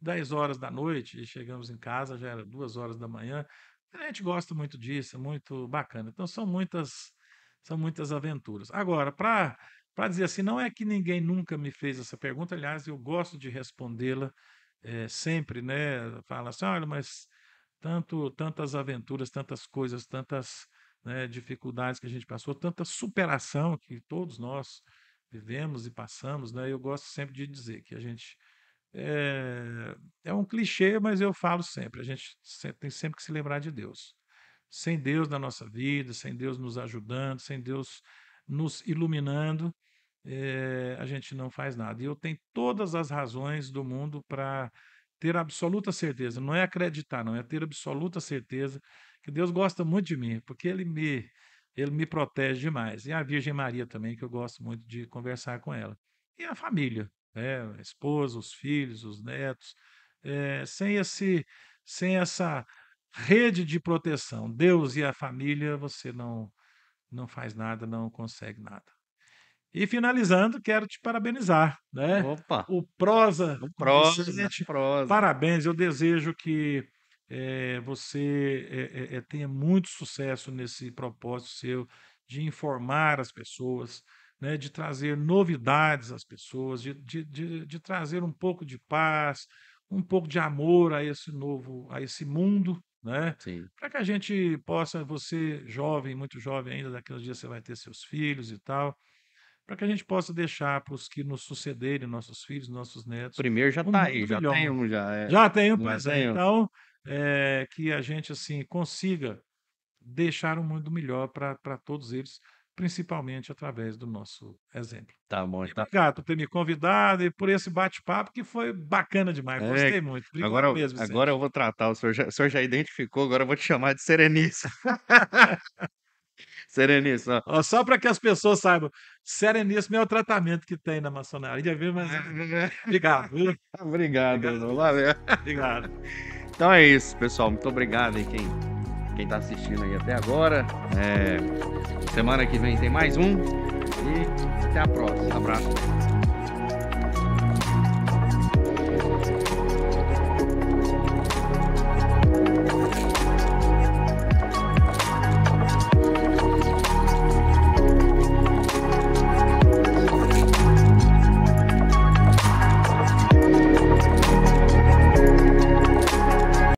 10 horas da noite, e chegamos em casa, já era 2 horas da manhã. A gente gosta muito disso, é muito bacana. Então são muitas aventuras. Agora, para dizer assim, não é que ninguém nunca me fez essa pergunta, aliás, eu gosto de respondê-la sempre, né? Fala assim, olha, mas tantas aventuras, tantas coisas, tantas, né, dificuldades que a gente passou, tanta superação que todos nós vivemos e passamos, né? Eu gosto sempre de dizer que a gente é um clichê, mas eu falo sempre, a gente tem sempre que se lembrar de Deus. Sem Deus na nossa vida, sem Deus nos ajudando, sem Deus nos iluminando, a gente não faz nada. E eu tenho todas as razões do mundo para ter absoluta certeza, não é acreditar, não, é ter absoluta certeza que Deus gosta muito de mim, porque Ele me protege demais. E a Virgem Maria também, que eu gosto muito de conversar com ela. E a família, né? A esposa, os filhos, os netos, sem essa rede de proteção, Deus e a família, você não faz nada, não consegue nada. E finalizando, quero te parabenizar, né? Opa, O Prosa o com prosa, Vicente, prosa. parabéns. Eu desejo que você tenha muito sucesso nesse propósito seu de informar as pessoas, né? De trazer novidades às pessoas, de trazer um pouco de paz, um pouco de amor a esse mundo, né? Sim, Para que a gente possa, você jovem, muito jovem ainda, daqui a uns dias você vai ter seus filhos e tal, para que a gente possa deixar para os que nos sucederem, nossos filhos, nossos o netos, primeiro já um tá aí, mundo já tem melhor. um já, Já tem um, já pois é. tem um. Então, que a gente assim consiga deixar um mundo melhor para todos eles, principalmente através do nosso exemplo. Tá bom, E então. obrigado por ter me convidado e por esse bate-papo que foi bacana demais. É, Gostei muito. agora Obrigado mesmo, agora eu Vicente. vou tratar, o senhor já identificou, agora eu vou te chamar de Serenice. Serenice, ó. Ó, só para que as pessoas saibam, sereníssimo é o tratamento que tem na maçonaria, viu? Mas obrigado, viu? Obrigado, Obrigado, valeu. obrigado. Então é isso, pessoal. Muito obrigado aí quem tá assistindo aí até agora. Semana que vem tem mais um. E até a próxima. Abraço.